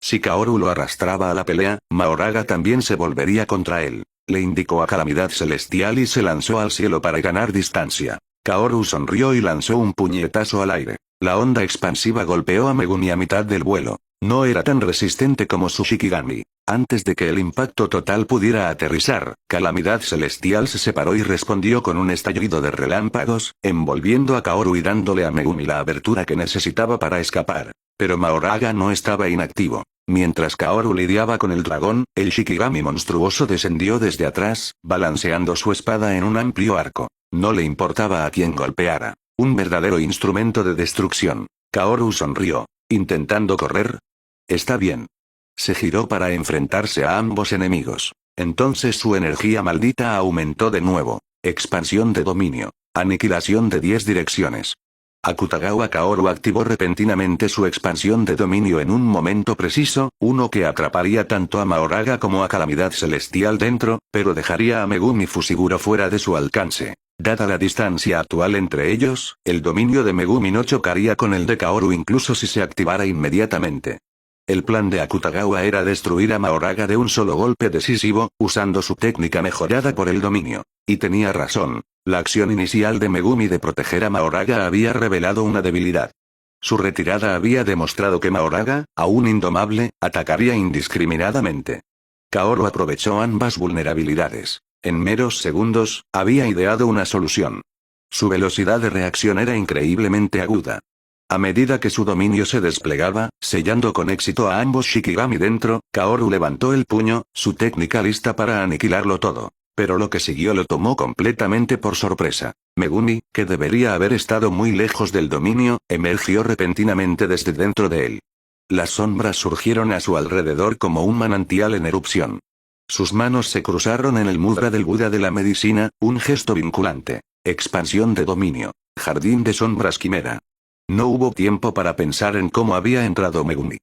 S2: Si Kaoru lo arrastraba a la pelea, Mahoraga también se volvería contra él. Le indicó a Calamidad Celestial y se lanzó al cielo para ganar distancia. Kaoru sonrió y lanzó un puñetazo al aire. La onda expansiva golpeó a Megumi a mitad del vuelo. No era tan resistente como su Shikigami. Antes de que el impacto total pudiera aterrizar, Calamidad Celestial se separó y respondió con un estallido de relámpagos, envolviendo a Kaoru y dándole a Megumi la abertura que necesitaba para escapar. Pero Mahoraga no estaba inactivo. Mientras Kaoru lidiaba con el dragón, el Shikigami monstruoso descendió desde atrás, balanceando su espada en un amplio arco. No le importaba a quién golpeara. Un verdadero instrumento de destrucción. Kaoru sonrió. ¿Intentando correr? Está bien. Se giró para enfrentarse a ambos enemigos. Entonces su energía maldita aumentó de nuevo. Expansión de dominio. Aniquilación de 10 direcciones. Akutagawa Kaoru activó repentinamente su expansión de dominio en un momento preciso, uno que atraparía tanto a Mahoraga como a Calamidad Celestial dentro, pero dejaría a Megumi Fushiguro fuera de su alcance. Dada la distancia actual entre ellos, el dominio de Megumi no chocaría con el de Kaoru incluso si se activara inmediatamente. El plan de Akutagawa era destruir a Mahoraga de un solo golpe decisivo, usando su técnica mejorada por el dominio. Y tenía razón. La acción inicial de Megumi de proteger a Mahoraga había revelado una debilidad. Su retirada había demostrado que Mahoraga, aún indomable, atacaría indiscriminadamente. Kaoru aprovechó ambas vulnerabilidades. En meros segundos, había ideado una solución. Su velocidad de reacción era increíblemente aguda. A medida que su dominio se desplegaba, sellando con éxito a ambos Shikigami dentro, Kaoru levantó el puño, su técnica lista para aniquilarlo todo. Pero lo que siguió lo tomó completamente por sorpresa. Megumi, que debería haber estado muy lejos del dominio, emergió repentinamente desde dentro de él. Las sombras surgieron a su alrededor como un manantial en erupción. Sus manos se cruzaron en el mudra del Buda de la medicina, un gesto vinculante. Expansión de dominio. Jardín de sombras quimera. No hubo tiempo para pensar en cómo había entrado Megumi.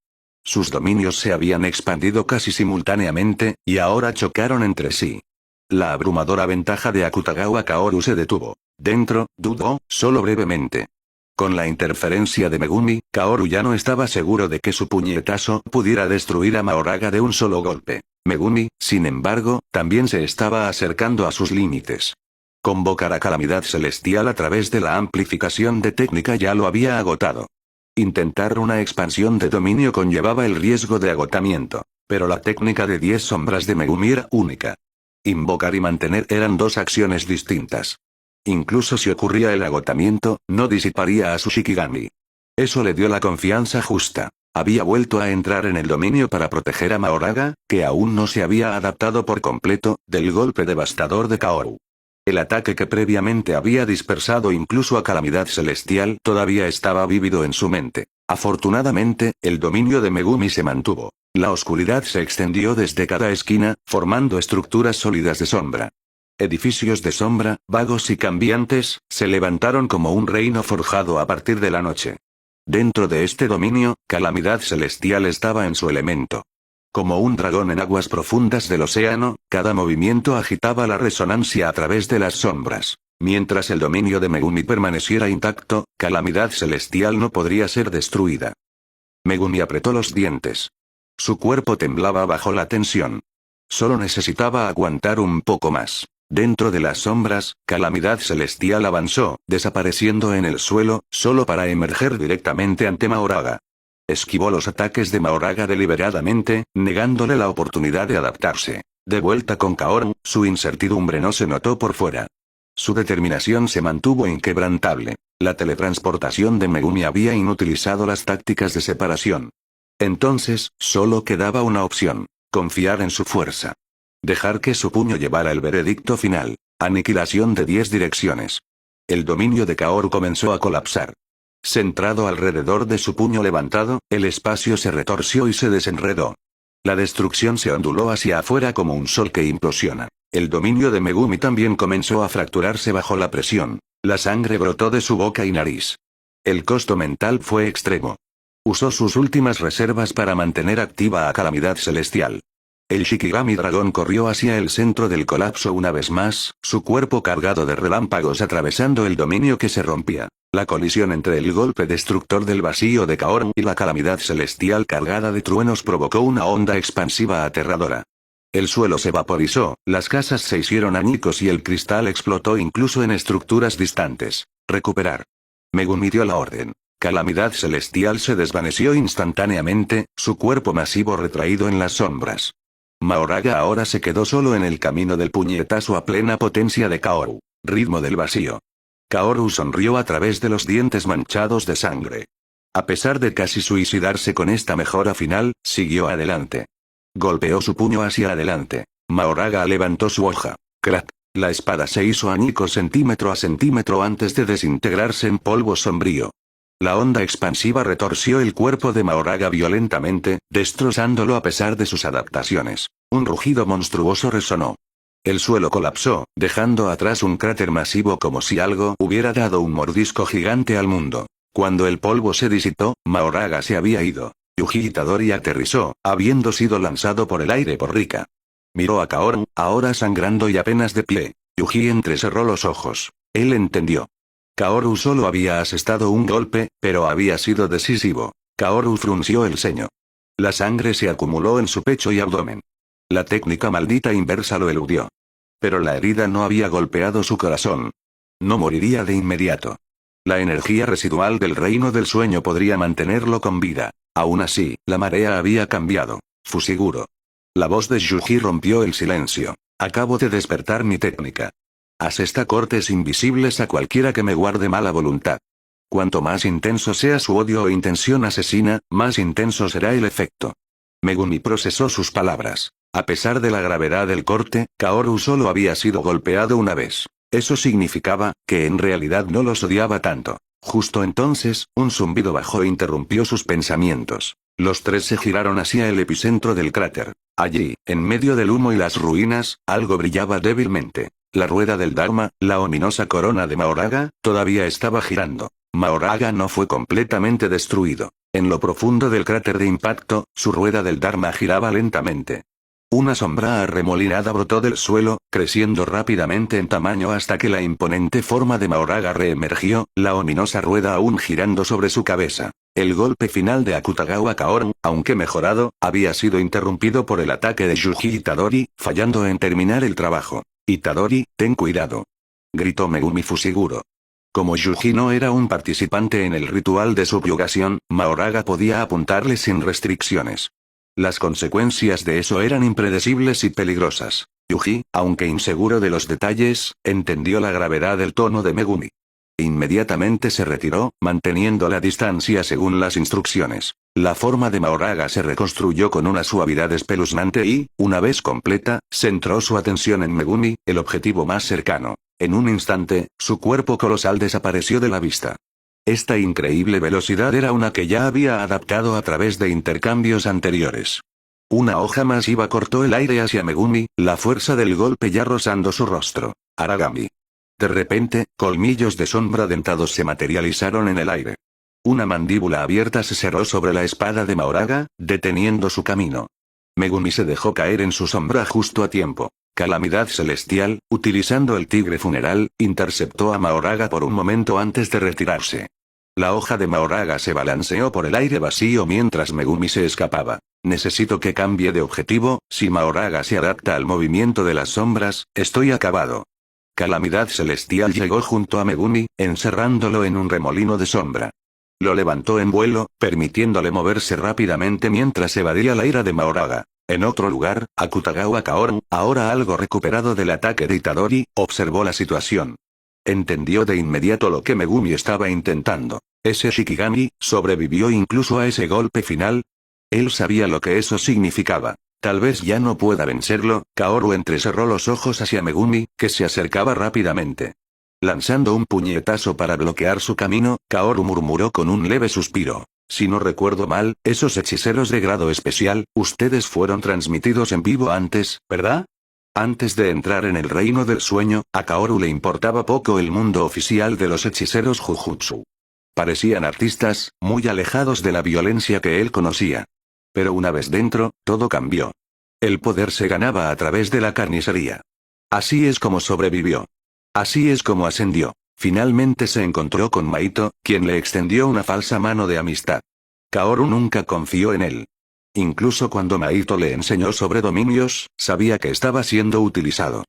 S2: Sus dominios se habían expandido casi simultáneamente, y ahora chocaron entre sí. La abrumadora ventaja de Akutagawa Kaoru se detuvo. Dentro, dudó, solo brevemente. Con la interferencia de Megumi, Kaoru ya no estaba seguro de que su puñetazo pudiera destruir a Mahoraga de un solo golpe. Megumi, sin embargo, también se estaba acercando a sus límites. Convocar a Calamidad Celestial a través de la amplificación de técnica ya lo había agotado. Intentar una expansión de dominio conllevaba el riesgo de agotamiento, pero la técnica de 10 sombras de Megumi era única. Invocar y mantener eran dos acciones distintas. Incluso si ocurría el agotamiento, no disiparía a su Shikigami. Eso le dio la confianza justa. Había vuelto a entrar en el dominio para proteger a Mahoraga, que aún no se había adaptado por completo, del golpe devastador de Kaoru. El ataque que previamente había dispersado incluso a Calamidad Celestial todavía estaba vívido en su mente. Afortunadamente, el dominio de Megumi se mantuvo. La oscuridad se extendió desde cada esquina, formando estructuras sólidas de sombra. Edificios de sombra, vagos y cambiantes, se levantaron como un reino forjado a partir de la noche. Dentro de este dominio, Calamidad Celestial estaba en su elemento. Como un dragón en aguas profundas del océano, cada movimiento agitaba la resonancia a través de las sombras. Mientras el dominio de Megumi permaneciera intacto, Calamidad Celestial no podría ser destruida. Megumi apretó los dientes. Su cuerpo temblaba bajo la tensión. Solo necesitaba aguantar un poco más. Dentro de las sombras, Calamidad Celestial avanzó, desapareciendo en el suelo, solo para emerger directamente ante Mahoraga. Esquivó los ataques de Mahoraga deliberadamente, negándole la oportunidad de adaptarse. De vuelta con Kaoru, su incertidumbre no se notó por fuera. Su determinación se mantuvo inquebrantable. La teletransportación de Megumi había inutilizado las tácticas de separación. Entonces, solo quedaba una opción: confiar en su fuerza. Dejar que su puño llevara el veredicto final. Aniquilación de 10 direcciones. El dominio de Kaoru comenzó a colapsar. Centrado alrededor de su puño levantado, el espacio se retorció y se desenredó. La destrucción se onduló hacia afuera como un sol que implosiona. El dominio de Megumi también comenzó a fracturarse bajo la presión. La sangre brotó de su boca y nariz. El costo mental fue extremo. Usó sus últimas reservas para mantener activa a Calamidad Celestial. El Shikigami Dragón corrió hacia el centro del colapso una vez más, su cuerpo cargado de relámpagos atravesando el dominio que se rompía. La colisión entre el golpe destructor del vacío de Kaoru y la Calamidad Celestial cargada de truenos provocó una onda expansiva aterradora. El suelo se vaporizó, las casas se hicieron añicos y el cristal explotó incluso en estructuras distantes. Recuperar. Megumi dio la orden. Calamidad Celestial se desvaneció instantáneamente, su cuerpo masivo retraído en las sombras. Mahoraga ahora se quedó solo en el camino del puñetazo a plena potencia de Kaoru. Ritmo del vacío. Kaoru sonrió a través de los dientes manchados de sangre. A pesar de casi suicidarse con esta mejora final, siguió adelante. Golpeó su puño hacia adelante. Mahoraga levantó su hoja. Crack. La espada se hizo añicos centímetro a centímetro antes de desintegrarse en polvo sombrío. La onda expansiva retorció el cuerpo de Mahoraga violentamente, destrozándolo a pesar de sus adaptaciones. Un rugido monstruoso resonó. El suelo colapsó, dejando atrás un cráter masivo como si algo hubiera dado un mordisco gigante al mundo. Cuando el polvo se disipó, Mahoraga se había ido. Yuji Itadori aterrizó, habiendo sido lanzado por el aire por Rika. Miró a Kaoru, ahora sangrando y apenas de pie. Yuji entrecerró los ojos. Él entendió. Kaoru solo había asestado un golpe, pero había sido decisivo. Kaoru frunció el ceño. La sangre se acumuló en su pecho y abdomen. La técnica maldita inversa lo eludió. Pero la herida no había golpeado su corazón. No moriría de inmediato. La energía residual del reino del sueño podría mantenerlo con vida. Aún así, la marea había cambiado. Fusiguro. La voz de Yuji rompió el silencio. Acabo de despertar mi técnica. Asesta cortes invisibles a cualquiera que me guarde mala voluntad. Cuanto más intenso sea su odio o intención asesina, más intenso será el efecto. Megumi procesó sus palabras. A pesar de la gravedad del corte, Kaoru solo había sido golpeado una vez. Eso significaba, que en realidad no los odiaba tanto. Justo entonces, un zumbido bajo interrumpió sus pensamientos. Los tres se giraron hacia el epicentro del cráter. Allí, en medio del humo y las ruinas, algo brillaba débilmente. La rueda del Dharma, la ominosa corona de Mahoraga, todavía estaba girando. Mahoraga no fue completamente destruido. En lo profundo del cráter de impacto, su rueda del Dharma giraba lentamente. Una sombra arremolinada brotó del suelo, creciendo rápidamente en tamaño hasta que la imponente forma de Mahoraga reemergió, la ominosa rueda aún girando sobre su cabeza. El golpe final de Akutagawa Kaoru, aunque mejorado, había sido interrumpido por el ataque de Yuji Itadori, fallando en terminar el trabajo. Itadori, ten cuidado. Gritó Megumi Fusiguro. Como Yuji no era un participante en el ritual de subyugación, Mahoraga podía apuntarle sin restricciones. Las consecuencias de eso eran impredecibles y peligrosas. Yuji, aunque inseguro de los detalles, entendió la gravedad del tono de Megumi. Inmediatamente se retiró, manteniendo la distancia según las instrucciones. La forma de Mahoraga se reconstruyó con una suavidad espeluznante y, una vez completa, centró su atención en Megumi, el objetivo más cercano. En un instante, su cuerpo colosal desapareció de la vista. Esta increíble velocidad era una que ya había adaptado a través de intercambios anteriores. Una hoja masiva cortó el aire hacia Megumi, la fuerza del golpe ya rozando su rostro. Aragami. De repente, colmillos de sombra dentados se materializaron en el aire. Una mandíbula abierta se cerró sobre la espada de Mahoraga, deteniendo su camino. Megumi se dejó caer en su sombra justo a tiempo. Calamidad Celestial, utilizando el tigre funeral, interceptó a Mahoraga por un momento antes de retirarse. La hoja de Mahoraga se balanceó por el aire vacío mientras Megumi se escapaba. Necesito que cambie de objetivo, si Mahoraga se adapta al movimiento de las sombras, estoy acabado. Calamidad Celestial llegó junto a Megumi, encerrándolo en un remolino de sombra. Lo levantó en vuelo, permitiéndole moverse rápidamente mientras evadía la ira de Mahoraga. En otro lugar, Akutagawa Kaoru, ahora algo recuperado del ataque de Itadori, observó la situación. Entendió de inmediato lo que Megumi estaba intentando. Ese Shikigami sobrevivió incluso a ese golpe final. Él sabía lo que eso significaba. Tal vez ya no pueda vencerlo. Kaoru entrecerró los ojos hacia Megumi, que se acercaba rápidamente. Lanzando un puñetazo para bloquear su camino, Kaoru murmuró con un leve suspiro. Si no recuerdo mal, esos hechiceros de grado especial, ustedes fueron transmitidos en vivo antes, ¿verdad? Antes de entrar en el reino del sueño, a Kaoru le importaba poco el mundo oficial de los hechiceros Jujutsu. Parecían artistas, muy alejados de la violencia que él conocía. Pero una vez dentro, todo cambió. El poder se ganaba a través de la carnicería. Así es como sobrevivió. Así es como ascendió. Finalmente se encontró con Maito, quien le extendió una falsa mano de amistad. Kaoru nunca confió en él. Incluso cuando Maito le enseñó sobre dominios, sabía que estaba siendo utilizado.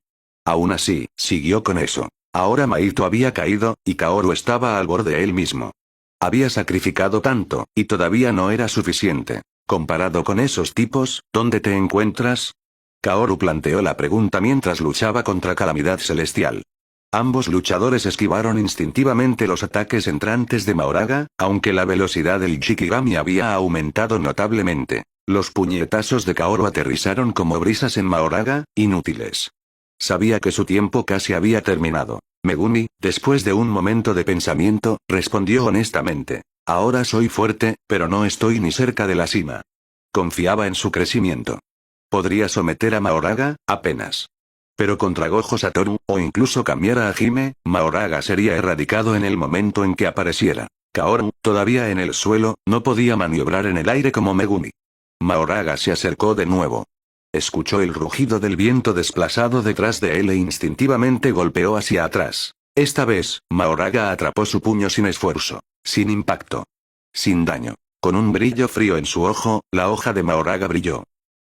S2: Aún así, siguió con eso. Ahora Maito había caído, y Kaoru estaba al borde él mismo. Había sacrificado tanto, y todavía no era suficiente. Comparado con esos tipos, ¿dónde te encuentras? Kaoru planteó la pregunta mientras luchaba contra Calamidad Celestial. Ambos luchadores esquivaron instintivamente los ataques entrantes de Mahoraga, aunque la velocidad del Shikigami había aumentado notablemente. Los puñetazos de Kaoru aterrizaron como brisas en Mahoraga, inútiles. Sabía que su tiempo casi había terminado. Megumi, después de un momento de pensamiento, respondió honestamente. Ahora soy fuerte, pero no estoy ni cerca de la cima. Confiaba en su crecimiento. Podría someter a Mahoraga, apenas. Pero contra Gojo Satoru, o incluso cambiar a Hime, Mahoraga sería erradicado en el momento en que apareciera. Kaoru, todavía en el suelo, no podía maniobrar en el aire como Megumi. Mahoraga se acercó de nuevo. Escuchó el rugido del viento desplazado detrás de él e instintivamente golpeó hacia atrás. Esta vez, Mahoraga atrapó su puño sin esfuerzo, sin impacto, sin daño. Con un brillo frío en su ojo, la hoja de Mahoraga brilló.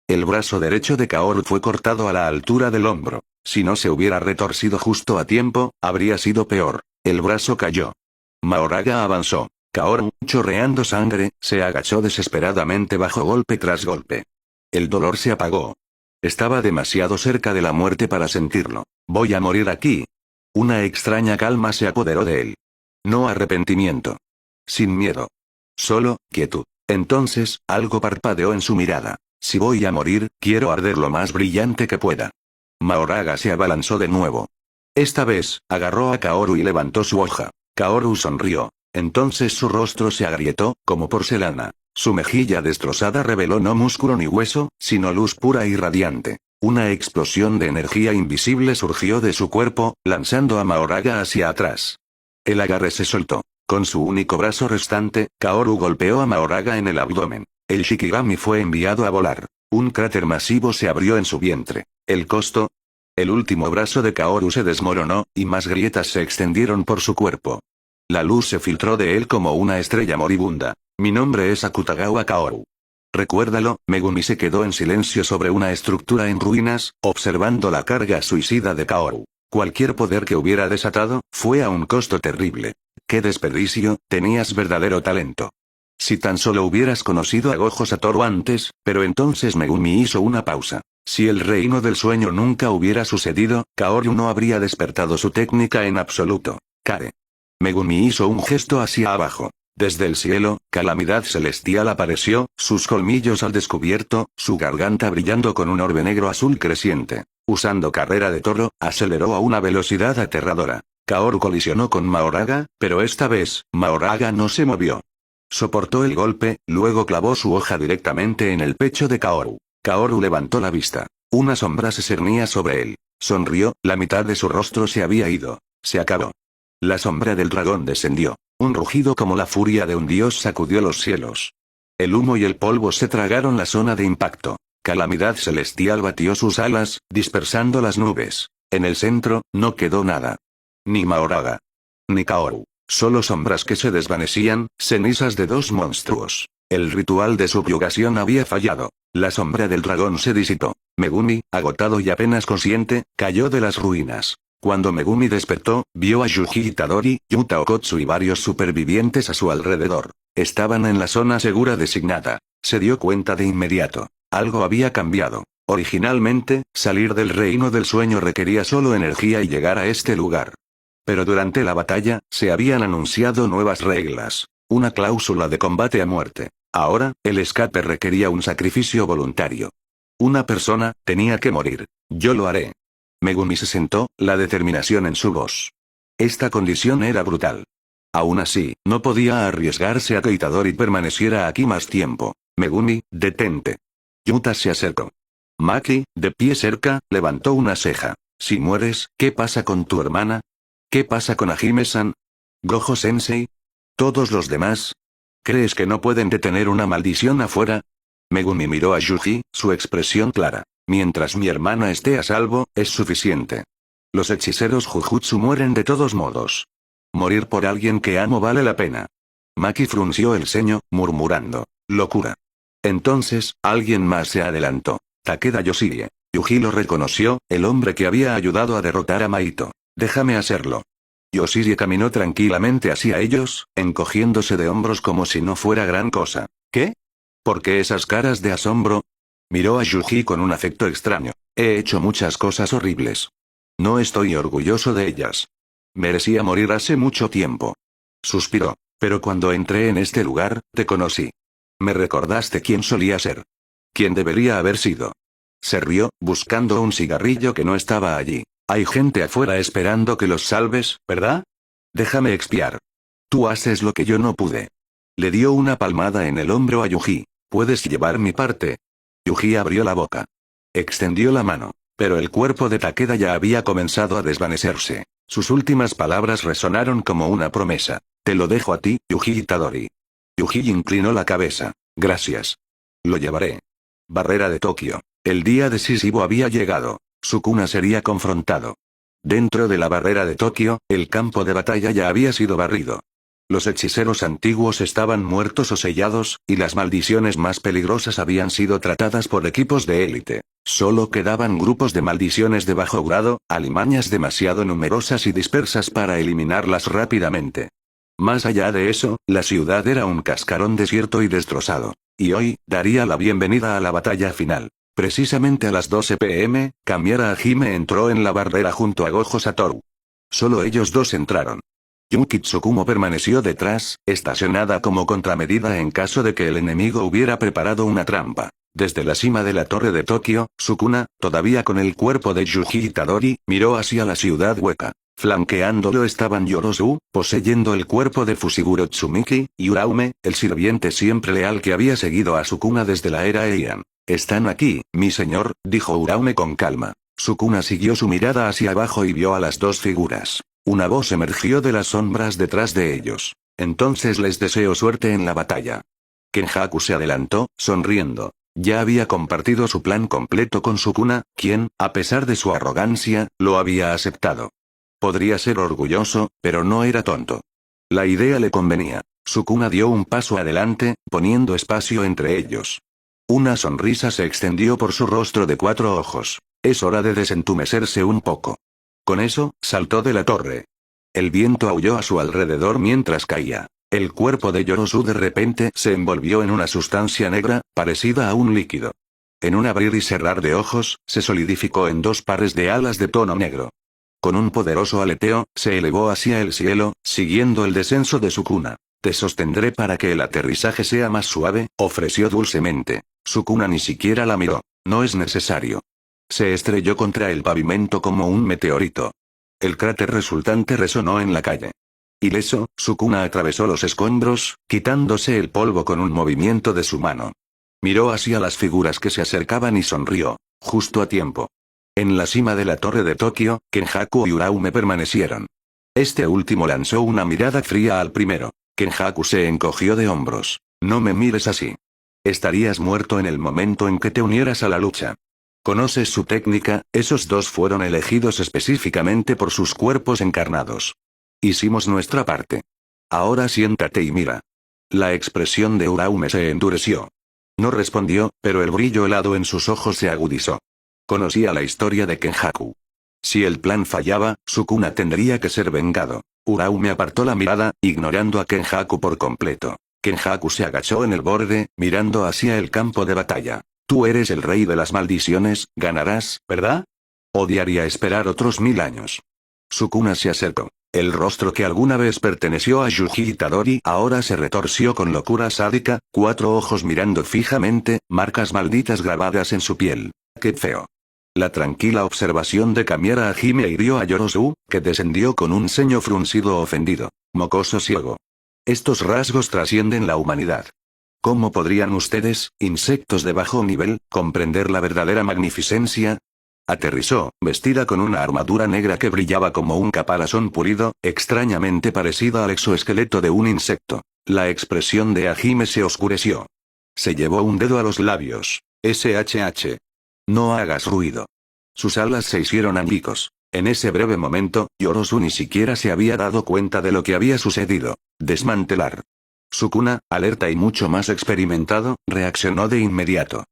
S2: El brazo derecho de Kaoru fue cortado a la altura del hombro. Si no se hubiera retorcido justo a tiempo, habría sido peor. El brazo cayó. Mahoraga avanzó. Kaoru, chorreando sangre, se agachó desesperadamente bajo golpe tras golpe. El dolor se apagó. Estaba demasiado cerca de la muerte para sentirlo. Voy a morir aquí. Una extraña calma se apoderó de él. No arrepentimiento. Sin miedo. Solo, quietud. Entonces, algo parpadeó en su mirada. Si voy a morir, quiero arder lo más brillante que pueda. Mahoraga se abalanzó de nuevo. Esta vez, agarró a Kaoru y levantó su hoja. Kaoru sonrió. Entonces su rostro se agrietó, como porcelana. Su mejilla destrozada reveló no músculo ni hueso, sino luz pura y radiante. Una explosión de energía invisible surgió de su cuerpo, lanzando a Mahoraga hacia atrás. El agarre se soltó. Con su único brazo restante, Kaoru golpeó a Mahoraga en el abdomen. El Shikigami fue enviado a volar. Un cráter masivo se abrió en su vientre. ¿El costo? El último brazo de Kaoru se desmoronó, y más grietas se extendieron por su cuerpo. La luz se filtró de él como una estrella moribunda. Mi nombre es Akutagawa Kaoru. Recuérdalo. Megumi se quedó en silencio sobre una estructura en ruinas, observando la carga suicida de Kaoru. Cualquier poder que hubiera desatado, fue a un costo terrible. ¡Qué desperdicio! Tenías verdadero talento. Si tan solo hubieras conocido a Gojo Satoru antes, pero entonces Megumi hizo una pausa. Si el reino del sueño nunca hubiera sucedido, Kaoru no habría despertado su técnica en absoluto. Kare. Megumi hizo un gesto hacia abajo. Desde el cielo, Calamidad Celestial apareció, sus colmillos al descubierto, su garganta brillando con un orbe negro azul creciente. Usando carrera de toro, aceleró a una velocidad aterradora. Kaoru colisionó con Mahoraga, pero esta vez, Mahoraga no se movió. Soportó el golpe, luego clavó su hoja directamente en el pecho de Kaoru. Kaoru levantó la vista. Una sombra se cernía sobre él. Sonrió, la mitad de su rostro se había ido. Se acabó. La sombra del dragón descendió. Un rugido como la furia de un dios sacudió los cielos. El humo y el polvo se tragaron la zona de impacto. Calamidad Celestial batió sus alas, dispersando las nubes. En el centro, no quedó nada. Ni Mahoraga. Ni Kaoru. Solo sombras que se desvanecían, cenizas de dos monstruos. El ritual de subyugación había fallado. La sombra del dragón se disipó. Megumi, agotado y apenas consciente, cayó de las ruinas. Cuando Megumi despertó, vio a Yuji Itadori, Yuta Okotsu y varios supervivientes a su alrededor. Estaban en la zona segura designada. Se dio cuenta de inmediato. Algo había cambiado. Originalmente, salir del reino del sueño requería solo energía y llegar a este lugar. Pero durante la batalla, se habían anunciado nuevas reglas. Una cláusula de combate a muerte. Ahora, el escape requería un sacrificio voluntario. Una persona tenía que morir. Yo lo haré. Megumi se sentó, la determinación en su voz. Esta condición era brutal. Aún así, no podía arriesgarse a que Itadori permaneciera aquí más tiempo. Megumi, detente. Yuta se acercó. Maki, de pie cerca, levantó una ceja. Si mueres, ¿qué pasa con tu hermana? ¿Qué pasa con Hajime-san? ¿Gojo-sensei? ¿Todos los demás? ¿Crees que no pueden detener una maldición afuera? Megumi miró a Yuji, su expresión clara. Mientras mi hermana esté a salvo, es suficiente. Los hechiceros Jujutsu mueren de todos modos. Morir por alguien que amo vale la pena. Maki frunció el ceño, murmurando. Locura. Entonces, alguien más se adelantó. Takeda Yoshie. Yuji lo reconoció, el hombre que había ayudado a derrotar a Maito. Déjame hacerlo. Yoshie caminó tranquilamente hacia ellos, encogiéndose de hombros como si no fuera gran cosa. ¿Qué? ¿Por qué esas caras de asombro? Miró a Yuji con un afecto extraño. He hecho muchas cosas horribles. No estoy orgulloso de ellas. Merecía morir hace mucho tiempo. Suspiró. Pero cuando entré en este lugar, te conocí. Me recordaste quién solía ser. Quién debería haber sido. Se rió, buscando un cigarrillo que no estaba allí. Hay gente afuera esperando que los salves, ¿verdad? Déjame expiar. Tú haces lo que yo no pude. Le dio una palmada en el hombro a Yuji. ¿Puedes llevar mi parte? Yuji abrió la boca. Extendió la mano. Pero el cuerpo de Takeda ya había comenzado a desvanecerse. Sus últimas palabras resonaron como una promesa. Te lo dejo a ti, Yuji Itadori. Yuji inclinó la cabeza. Gracias. Lo llevaré. Barrera de Tokio. El día decisivo había llegado. Sukuna sería confrontado. Dentro de la barrera de Tokio, el campo de batalla ya había sido barrido. Los hechiceros antiguos estaban muertos o sellados, y las maldiciones más peligrosas habían sido tratadas por equipos de élite. Solo quedaban grupos de maldiciones de bajo grado, alimañas demasiado numerosas y dispersas para eliminarlas rápidamente. Más allá de eso, la ciudad era un cascarón desierto y destrozado. Y hoy, daría la bienvenida a la batalla final. Precisamente a las 12 p.m., Kamiara Hajime entró en la barrera junto a Gojo Satoru. Solo ellos dos entraron. Yuki Tsukumo permaneció detrás, estacionada como contramedida en caso de que el enemigo hubiera preparado una trampa. Desde la cima de la torre de Tokio, Sukuna, todavía con el cuerpo de Yuji Itadori, miró hacia la ciudad hueca. Flanqueándolo estaban Yorozu, poseyendo el cuerpo de Fushiguro Tsumiki, y Uraume, el sirviente siempre leal que había seguido a Sukuna desde la era Heian. Están aquí, mi señor, dijo Uraume con calma. Sukuna siguió su mirada hacia abajo y vio a las dos figuras. Una voz emergió de las sombras detrás de ellos. Entonces les deseo suerte en la batalla. Kenjaku se adelantó, sonriendo. Ya había compartido su plan completo con Sukuna, quien, a pesar de su arrogancia, lo había aceptado. Podría ser orgulloso, pero no era tonto. La idea le convenía. Sukuna dio un paso adelante, poniendo espacio entre ellos. Una sonrisa se extendió por su rostro de 4 ojos. Es hora de desentumecerse un poco. Con eso, saltó de la torre. El viento aulló a su alrededor mientras caía. El cuerpo de Yorozu de repente se envolvió en una sustancia negra, parecida a un líquido. En un abrir y cerrar de ojos, se solidificó en 2 pares de alas de tono negro. Con un poderoso aleteo, se elevó hacia el cielo, siguiendo el descenso de Sukuna. Te sostendré para que el aterrizaje sea más suave, ofreció dulcemente. Sukuna ni siquiera la miró. No es necesario. Se estrelló contra el pavimento como un meteorito. El cráter resultante resonó en la calle. Ileso, Sukuna atravesó los escombros, quitándose el polvo con un movimiento de su mano. Miró hacia las figuras que se acercaban y sonrió. Justo a tiempo. En la cima de la torre de Tokio, Kenjaku y Uraume permanecieron. Este último lanzó una mirada fría al primero. Kenjaku se encogió de hombros. No me mires así. Estarías muerto en el momento en que te unieras a la lucha. ¿Conoces su técnica? Esos dos fueron elegidos específicamente por sus cuerpos encarnados. Hicimos nuestra parte. Ahora siéntate y mira. La expresión de Uraume se endureció. No respondió, pero el brillo helado en sus ojos se agudizó. Conocía la historia de Kenjaku. Si el plan fallaba, Sukuna tendría que ser vengado. Uraume apartó la mirada, ignorando a Kenjaku por completo. Kenjaku se agachó en el borde, mirando hacia el campo de batalla. Tú eres el rey de las maldiciones, ganarás, ¿verdad? Odiaría esperar otros 1000 años. Sukuna se acercó. El rostro que alguna vez perteneció a Yuji Itadori ahora se retorció con locura sádica, 4 ojos mirando fijamente, marcas malditas grabadas en su piel. ¡Qué feo! La tranquila observación de Kamiara Hajime hirió a Yorozu, que descendió con un ceño fruncido ofendido. Mocoso ciego. Estos rasgos trascienden la humanidad. ¿Cómo podrían ustedes, insectos de bajo nivel, comprender la verdadera magnificencia? Aterrizó, vestida con una armadura negra que brillaba como un caparazón pulido, extrañamente parecida al exoesqueleto de un insecto. La expresión de Hajime se oscureció. Se llevó un dedo a los labios. SHH. No hagas ruido. Sus alas se hicieron añicos. En ese breve momento, Yorozu ni siquiera se había dado cuenta de lo que había sucedido. Desmantelar. Sukuna, alerta y mucho más experimentado, reaccionó de inmediato.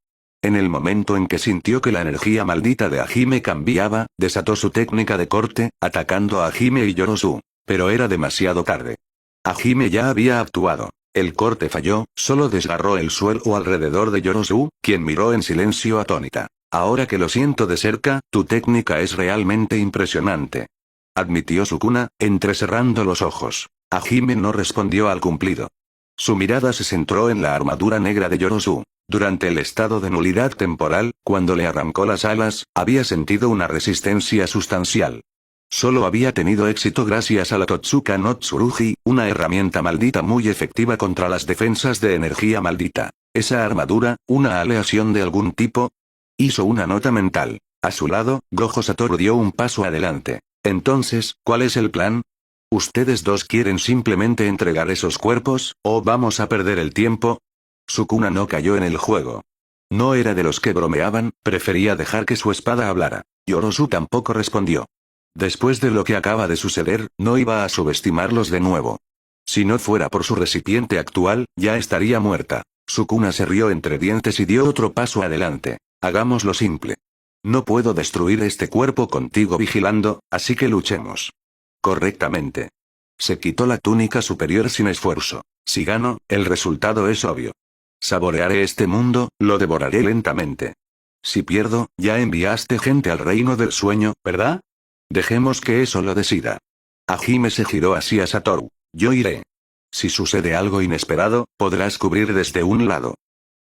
S2: En el momento en que sintió que la energía maldita de Hajime cambiaba, desató su técnica de corte, atacando a Hajime y Yorozu. Pero era demasiado tarde. Hajime ya había actuado. El corte falló, solo desgarró el suelo alrededor de Yorozu, quien miró en silencio atónita. Ahora que lo siento de cerca, tu técnica es realmente impresionante. Admitió Sukuna, entrecerrando los ojos. Hajime no respondió al cumplido. Su mirada se centró en la armadura negra de Yorozu. Durante el estado de nulidad temporal, cuando le arrancó las alas, había sentido una resistencia sustancial. Solo había tenido éxito gracias a la Totsuka no Tsurugi, una herramienta maldita muy efectiva contra las defensas de energía maldita. ¿Esa armadura, una aleación de algún tipo? Hizo una nota mental. A su lado, Gojo Satoru dio un paso adelante. Entonces, ¿cuál es el plan? ¿Ustedes dos quieren simplemente entregar esos cuerpos, o vamos a perder el tiempo? Sukuna no cayó en el juego. No era de los que bromeaban, prefería dejar que su espada hablara. Yorozu tampoco respondió. Después de lo que acaba de suceder, no iba a subestimarlos de nuevo. Si no fuera por su recipiente actual, ya estaría muerta. Sukuna se rió entre dientes y dio otro paso adelante. Hagámoslo simple. No puedo destruir este cuerpo contigo vigilando, así que luchemos. Correctamente. Se quitó la túnica superior sin esfuerzo. Si gano, el resultado es obvio. Saborearé este mundo, lo devoraré lentamente. Si pierdo, ya enviaste gente al reino del sueño, ¿verdad? Dejemos que eso lo decida. Hajime se giró hacia Satoru. Yo iré. Si sucede algo inesperado, podrás cubrir desde un lado.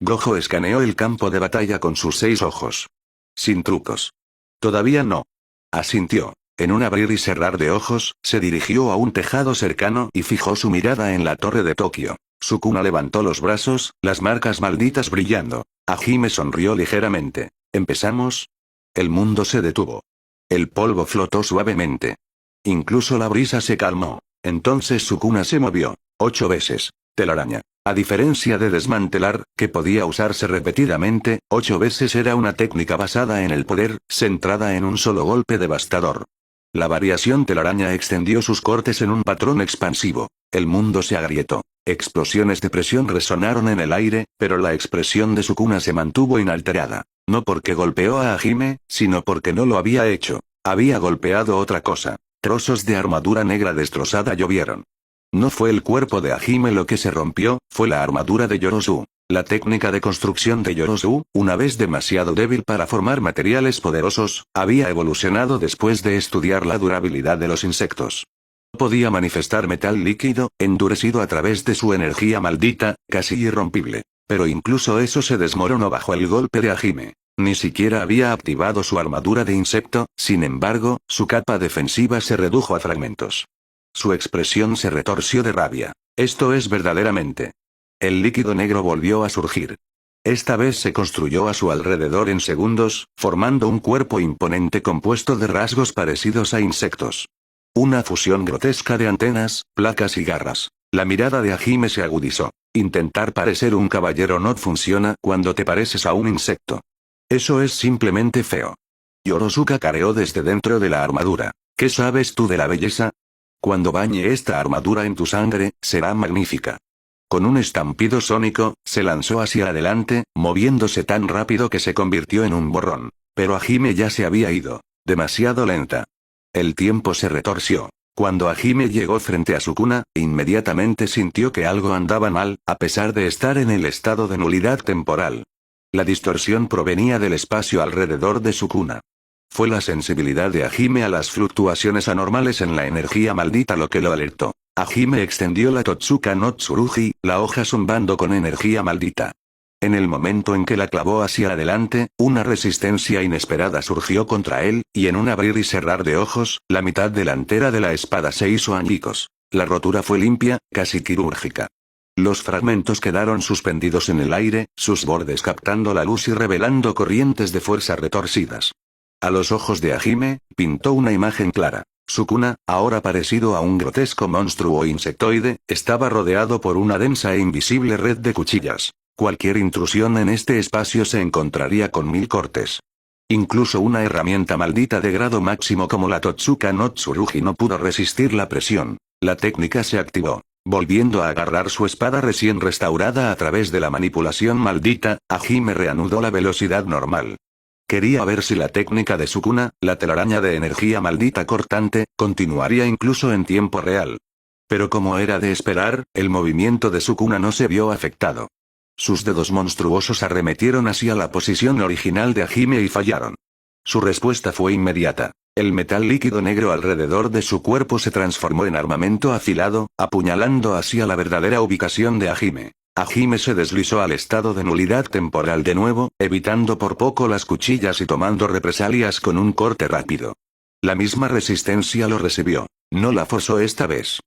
S2: Gojo escaneó el campo de batalla con sus 6 ojos. Sin trucos. Todavía no. Asintió. En un abrir y cerrar de ojos, se dirigió a un tejado cercano y fijó su mirada en la torre de Tokio. Sukuna levantó los brazos, las marcas malditas brillando. Hajime sonrió ligeramente. ¿Empezamos? El mundo se detuvo. El polvo flotó suavemente. Incluso la brisa se calmó. Entonces Sukuna se movió. 8 veces. Telaraña. A diferencia de desmantelar, que podía usarse repetidamente, 8 veces era una técnica basada en el poder, centrada en un solo golpe devastador. La variación telaraña extendió sus cortes en un patrón expansivo. El mundo se agrietó. Explosiones de presión resonaron en el aire, pero la expresión de Sukuna se mantuvo inalterada. No porque golpeó a Hajime, sino porque no lo había hecho. Había golpeado otra cosa. Trozos de armadura negra destrozada llovieron. No fue el cuerpo de Hajime lo que se rompió, fue la armadura de Yorozu. La técnica de construcción de Yorozu, una vez demasiado débil para formar materiales poderosos, había evolucionado después de estudiar la durabilidad de los insectos. Podía manifestar metal líquido, endurecido a través de su energía maldita, casi irrompible. Pero incluso eso se desmoronó bajo el golpe de Hajime. Ni siquiera había activado su armadura de insecto, sin embargo, su capa defensiva se redujo a fragmentos. Su expresión se retorció de rabia. Esto es verdaderamente. El líquido negro volvió a surgir. Esta vez se construyó a su alrededor en segundos, formando un cuerpo imponente compuesto de rasgos parecidos a insectos. Una fusión grotesca de antenas, placas y garras. La mirada de Hajime se agudizó. Intentar parecer un caballero no funciona cuando te pareces a un insecto. Eso es simplemente feo. Yorozu cacareó desde dentro de la armadura. ¿Qué sabes tú de la belleza? Cuando bañe esta armadura en tu sangre, será magnífica. Con un estampido sónico, se lanzó hacia adelante, moviéndose tan rápido que se convirtió en un borrón. Pero Hajime ya se había ido. Demasiado lenta. El tiempo se retorció. Cuando Hajime llegó frente a Sukuna, inmediatamente sintió que algo andaba mal, a pesar de estar en el estado de nulidad temporal. La distorsión provenía del espacio alrededor de Sukuna. Fue la sensibilidad de Hajime a las fluctuaciones anormales en la energía maldita lo que lo alertó. Hajime extendió la Totsuka no Tsurugi, la hoja zumbando con energía maldita. En el momento en que la clavó hacia adelante, una resistencia inesperada surgió contra él, y en un abrir y cerrar de ojos, la mitad delantera de la espada se hizo añicos. La rotura fue limpia, casi quirúrgica. Los fragmentos quedaron suspendidos en el aire, sus bordes captando la luz y revelando corrientes de fuerza retorcidas. A los ojos de Hajime, pintó una imagen clara. Sukuna, ahora parecido a un grotesco monstruo insectoide, estaba rodeado por una densa e invisible red de cuchillas. Cualquier intrusión en este espacio se encontraría con 1000 cortes. Incluso una herramienta maldita de grado máximo como la Totsuka no Tsurugi no pudo resistir la presión. La técnica se activó. Volviendo a agarrar su espada recién restaurada a través de la manipulación maldita, Hajime reanudó la velocidad normal. Quería ver si la técnica de Sukuna, la telaraña de energía maldita cortante, continuaría incluso en tiempo real. Pero como era de esperar, el movimiento de Sukuna no se vio afectado. Sus dedos monstruosos arremetieron hacia la posición original de Hajime y fallaron. Su respuesta fue inmediata. El metal líquido negro alrededor de su cuerpo se transformó en armamento afilado, apuñalando hacia la verdadera ubicación de Hajime. Hajime se deslizó al estado de nulidad temporal de nuevo, evitando por poco las cuchillas y tomando represalias con un corte rápido. La misma resistencia lo recibió. No la forzó esta vez.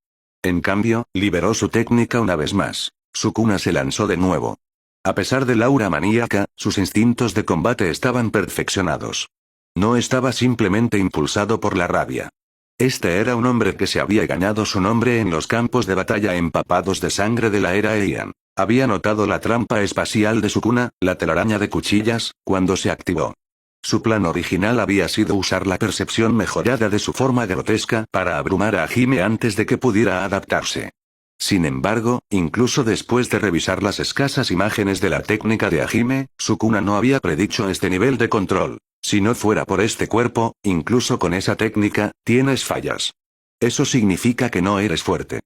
S2: En cambio, liberó su técnica una vez más. Sukuna se lanzó de nuevo. A pesar del aura maníaca, sus instintos de combate estaban perfeccionados. No estaba simplemente impulsado por la rabia. Este era un hombre que se había ganado su nombre en los campos de batalla empapados de sangre de la era Heian. Había notado la trampa espacial de Sukuna, la telaraña de cuchillas, cuando se activó. Su plan original había sido usar la percepción mejorada de su forma grotesca para abrumar a Hajime antes de que pudiera adaptarse. Sin embargo, incluso después de revisar las escasas imágenes de la técnica de Hajime, Sukuna no había predicho este nivel de control. Si no fuera por este cuerpo, incluso con esa técnica, tienes fallas. Eso significa que no eres fuerte.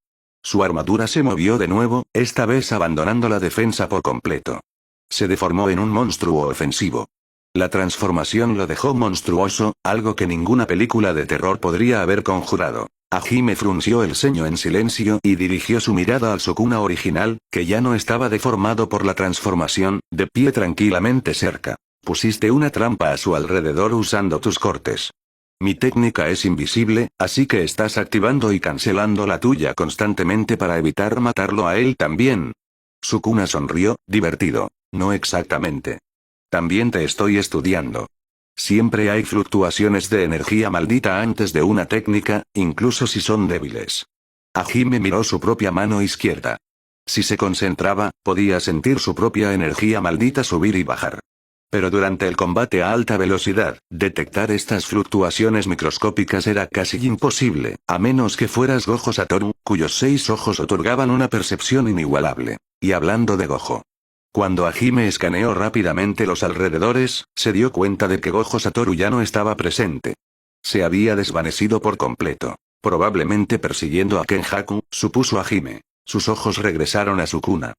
S2: Su armadura se movió de nuevo, esta vez abandonando la defensa por completo. Se deformó en un monstruo ofensivo. La transformación lo dejó monstruoso, algo que ninguna película de terror podría haber conjurado. Hajime frunció el ceño en silencio y dirigió su mirada al Sukuna original, que ya no estaba deformado por la transformación, de pie tranquilamente cerca. Pusiste una trampa a su alrededor usando tus cortes. Mi técnica es invisible, así que estás activando y cancelando la tuya constantemente para evitar matarlo a él también. Sukuna sonrió, divertido. No exactamente. También te estoy estudiando. Siempre hay fluctuaciones de energía maldita antes de una técnica, incluso si son débiles. Hajime miró su propia mano izquierda. Si se concentraba, podía sentir su propia energía maldita subir y bajar. Pero durante el combate a alta velocidad, detectar estas fluctuaciones microscópicas era casi imposible, a menos que fueras Gojo Satoru, cuyos 6 ojos otorgaban una percepción inigualable. Y hablando de Gojo. Cuando Hajime escaneó rápidamente los alrededores, se dio cuenta de que Gojo Satoru ya no estaba presente. Se había desvanecido por completo. Probablemente persiguiendo a Kenjaku, supuso Hajime. Sus ojos regresaron a Sukuna.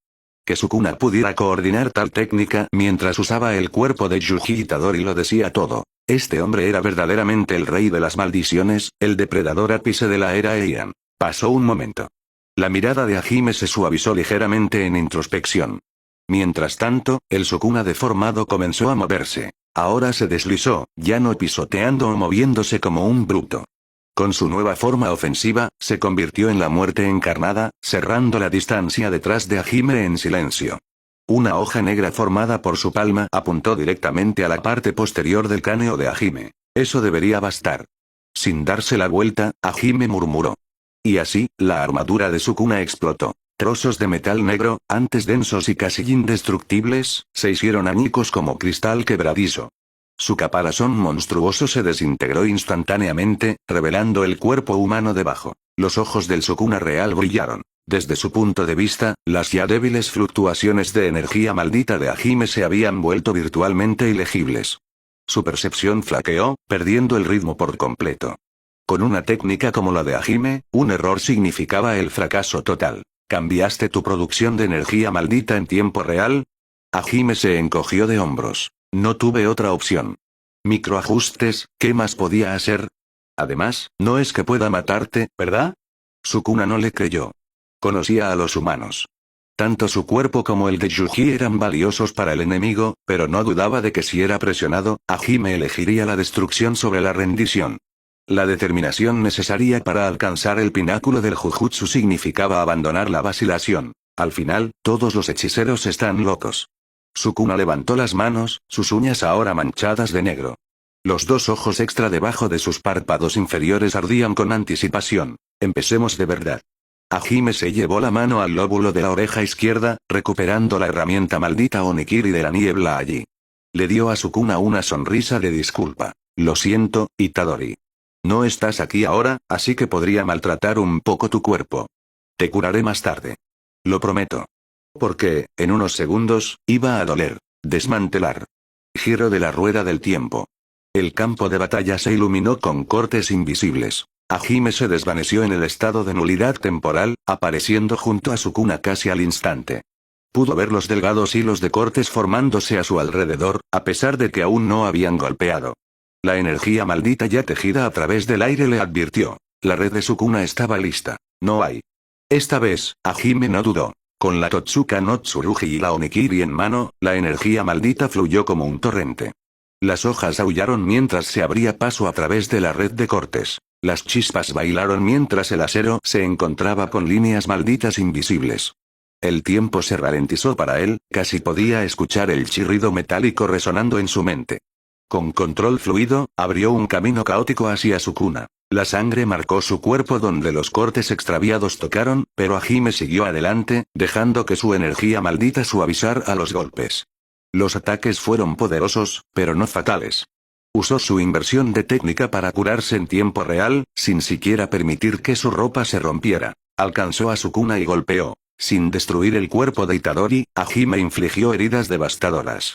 S2: Que Sukuna pudiera coordinar tal técnica mientras usaba el cuerpo de Yuji Itadori lo decía todo. Este hombre era verdaderamente el rey de las maldiciones, el depredador ápice de la era Heian. Pasó un momento. La mirada de Hajime se suavizó ligeramente en introspección. Mientras tanto, el Sukuna deformado comenzó a moverse. Ahora se deslizó, ya no pisoteando o moviéndose como un bruto. Con su nueva forma ofensiva, se convirtió en la muerte encarnada, cerrando la distancia detrás de Hajime en silencio. Una hoja negra formada por su palma apuntó directamente a la parte posterior del cráneo de Hajime. Eso debería bastar. Sin darse la vuelta, Hajime murmuró. Y así, la armadura de Sukuna explotó. Trozos de metal negro, antes densos y casi indestructibles, se hicieron añicos como cristal quebradizo. Su caparazón monstruoso se desintegró instantáneamente, revelando el cuerpo humano debajo. Los ojos del Sukuna real brillaron. Desde su punto de vista, las ya débiles fluctuaciones de energía maldita de Hajime se habían vuelto virtualmente ilegibles. Su percepción flaqueó, perdiendo el ritmo por completo. Con una técnica como la de Hajime, un error significaba el fracaso total. ¿Cambiaste tu producción de energía maldita en tiempo real? Hajime se encogió de hombros. No tuve otra opción. Microajustes, ¿qué más podía hacer? Además, no es que pueda matarte, ¿verdad? Sukuna no le creyó. Conocía a los humanos. Tanto su cuerpo como el de Yuji eran valiosos para el enemigo, pero no dudaba de que si era presionado, Hajime elegiría la destrucción sobre la rendición. La determinación necesaria para alcanzar el pináculo del Jujutsu significaba abandonar la vacilación. Al final, todos los hechiceros están locos. Sukuna levantó las manos, sus uñas ahora manchadas de negro. Los dos ojos extra debajo de sus párpados inferiores ardían con anticipación. Empecemos de verdad. Hajime se llevó la mano al lóbulo de la oreja izquierda, recuperando la herramienta maldita Onikiri de la niebla allí. Le dio a Sukuna una sonrisa de disculpa. Lo siento, Itadori. No estás aquí ahora, así que podría maltratar un poco tu cuerpo. Te curaré más tarde. Lo prometo. Porque, en unos segundos, iba a doler. Desmantelar. Giro de la rueda del tiempo. El campo de batalla se iluminó con cortes invisibles. Hajime se desvaneció en el estado de nulidad temporal, apareciendo junto a Sukuna casi al instante. Pudo ver los delgados hilos de cortes formándose a su alrededor, a pesar de que aún no habían golpeado. La energía maldita ya tejida a través del aire le advirtió. La red de Sukuna estaba lista. No hay. Esta vez, Hajime no dudó. Con la Totsuka no Tsurugi y la Onikiri en mano, la energía maldita fluyó como un torrente. Las hojas aullaron mientras se abría paso a través de la red de cortes. Las chispas bailaron mientras el acero se encontraba con líneas malditas invisibles. El tiempo se ralentizó para él, casi podía escuchar el chirrido metálico resonando en su mente. Con control fluido, abrió un camino caótico hacia Sukuna. La sangre marcó su cuerpo donde los cortes extraviados tocaron, pero Hajime siguió adelante, dejando que su energía maldita suavizara los golpes. Los ataques fueron poderosos, pero no fatales. Usó su inversión de técnica para curarse en tiempo real, sin siquiera permitir que su ropa se rompiera. Alcanzó a Sukuna y golpeó. Sin destruir el cuerpo de Itadori, Hajime infligió heridas devastadoras.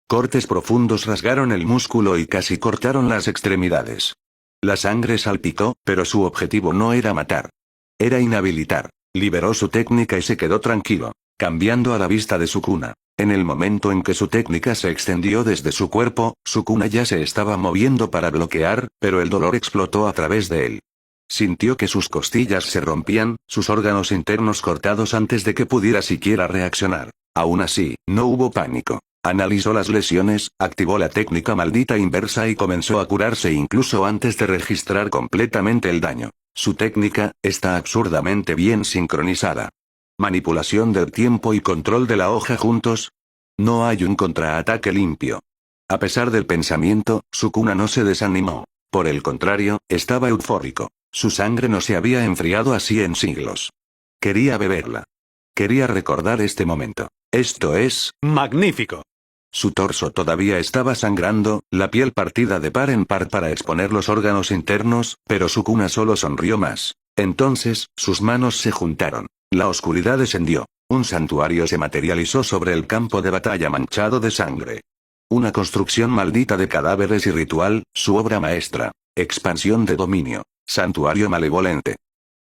S2: Cortes profundos rasgaron el músculo y casi cortaron las extremidades. La sangre salpicó, pero su objetivo no era matar. Era inhabilitar. Liberó su técnica y se quedó tranquilo, cambiando a la vista de Sukuna. En el momento en que su técnica se extendió desde su cuerpo, Sukuna ya se estaba moviendo para bloquear, pero el dolor explotó a través de él. Sintió que sus costillas se rompían, sus órganos internos cortados antes de que pudiera siquiera reaccionar. Aún así, no hubo pánico. Analizó las lesiones, activó la técnica maldita inversa y comenzó a curarse incluso antes de registrar completamente el daño. Su técnica está absurdamente bien sincronizada. Manipulación del tiempo y control de la hoja juntos. No hay un contraataque limpio. A pesar del pensamiento, Sukuna no se desanimó. Por el contrario, estaba eufórico. Su sangre no se había enfriado así en siglos. Quería beberla. Quería recordar este momento. Esto es magnífico. Su torso todavía estaba sangrando, la piel partida de par en par para exponer los órganos internos, pero Sukuna solo sonrió más. Entonces, sus manos se juntaron. La oscuridad descendió. Un santuario se materializó sobre el campo de batalla manchado de sangre. Una construcción maldita de cadáveres y ritual, su obra maestra. Expansión de dominio. Santuario malevolente.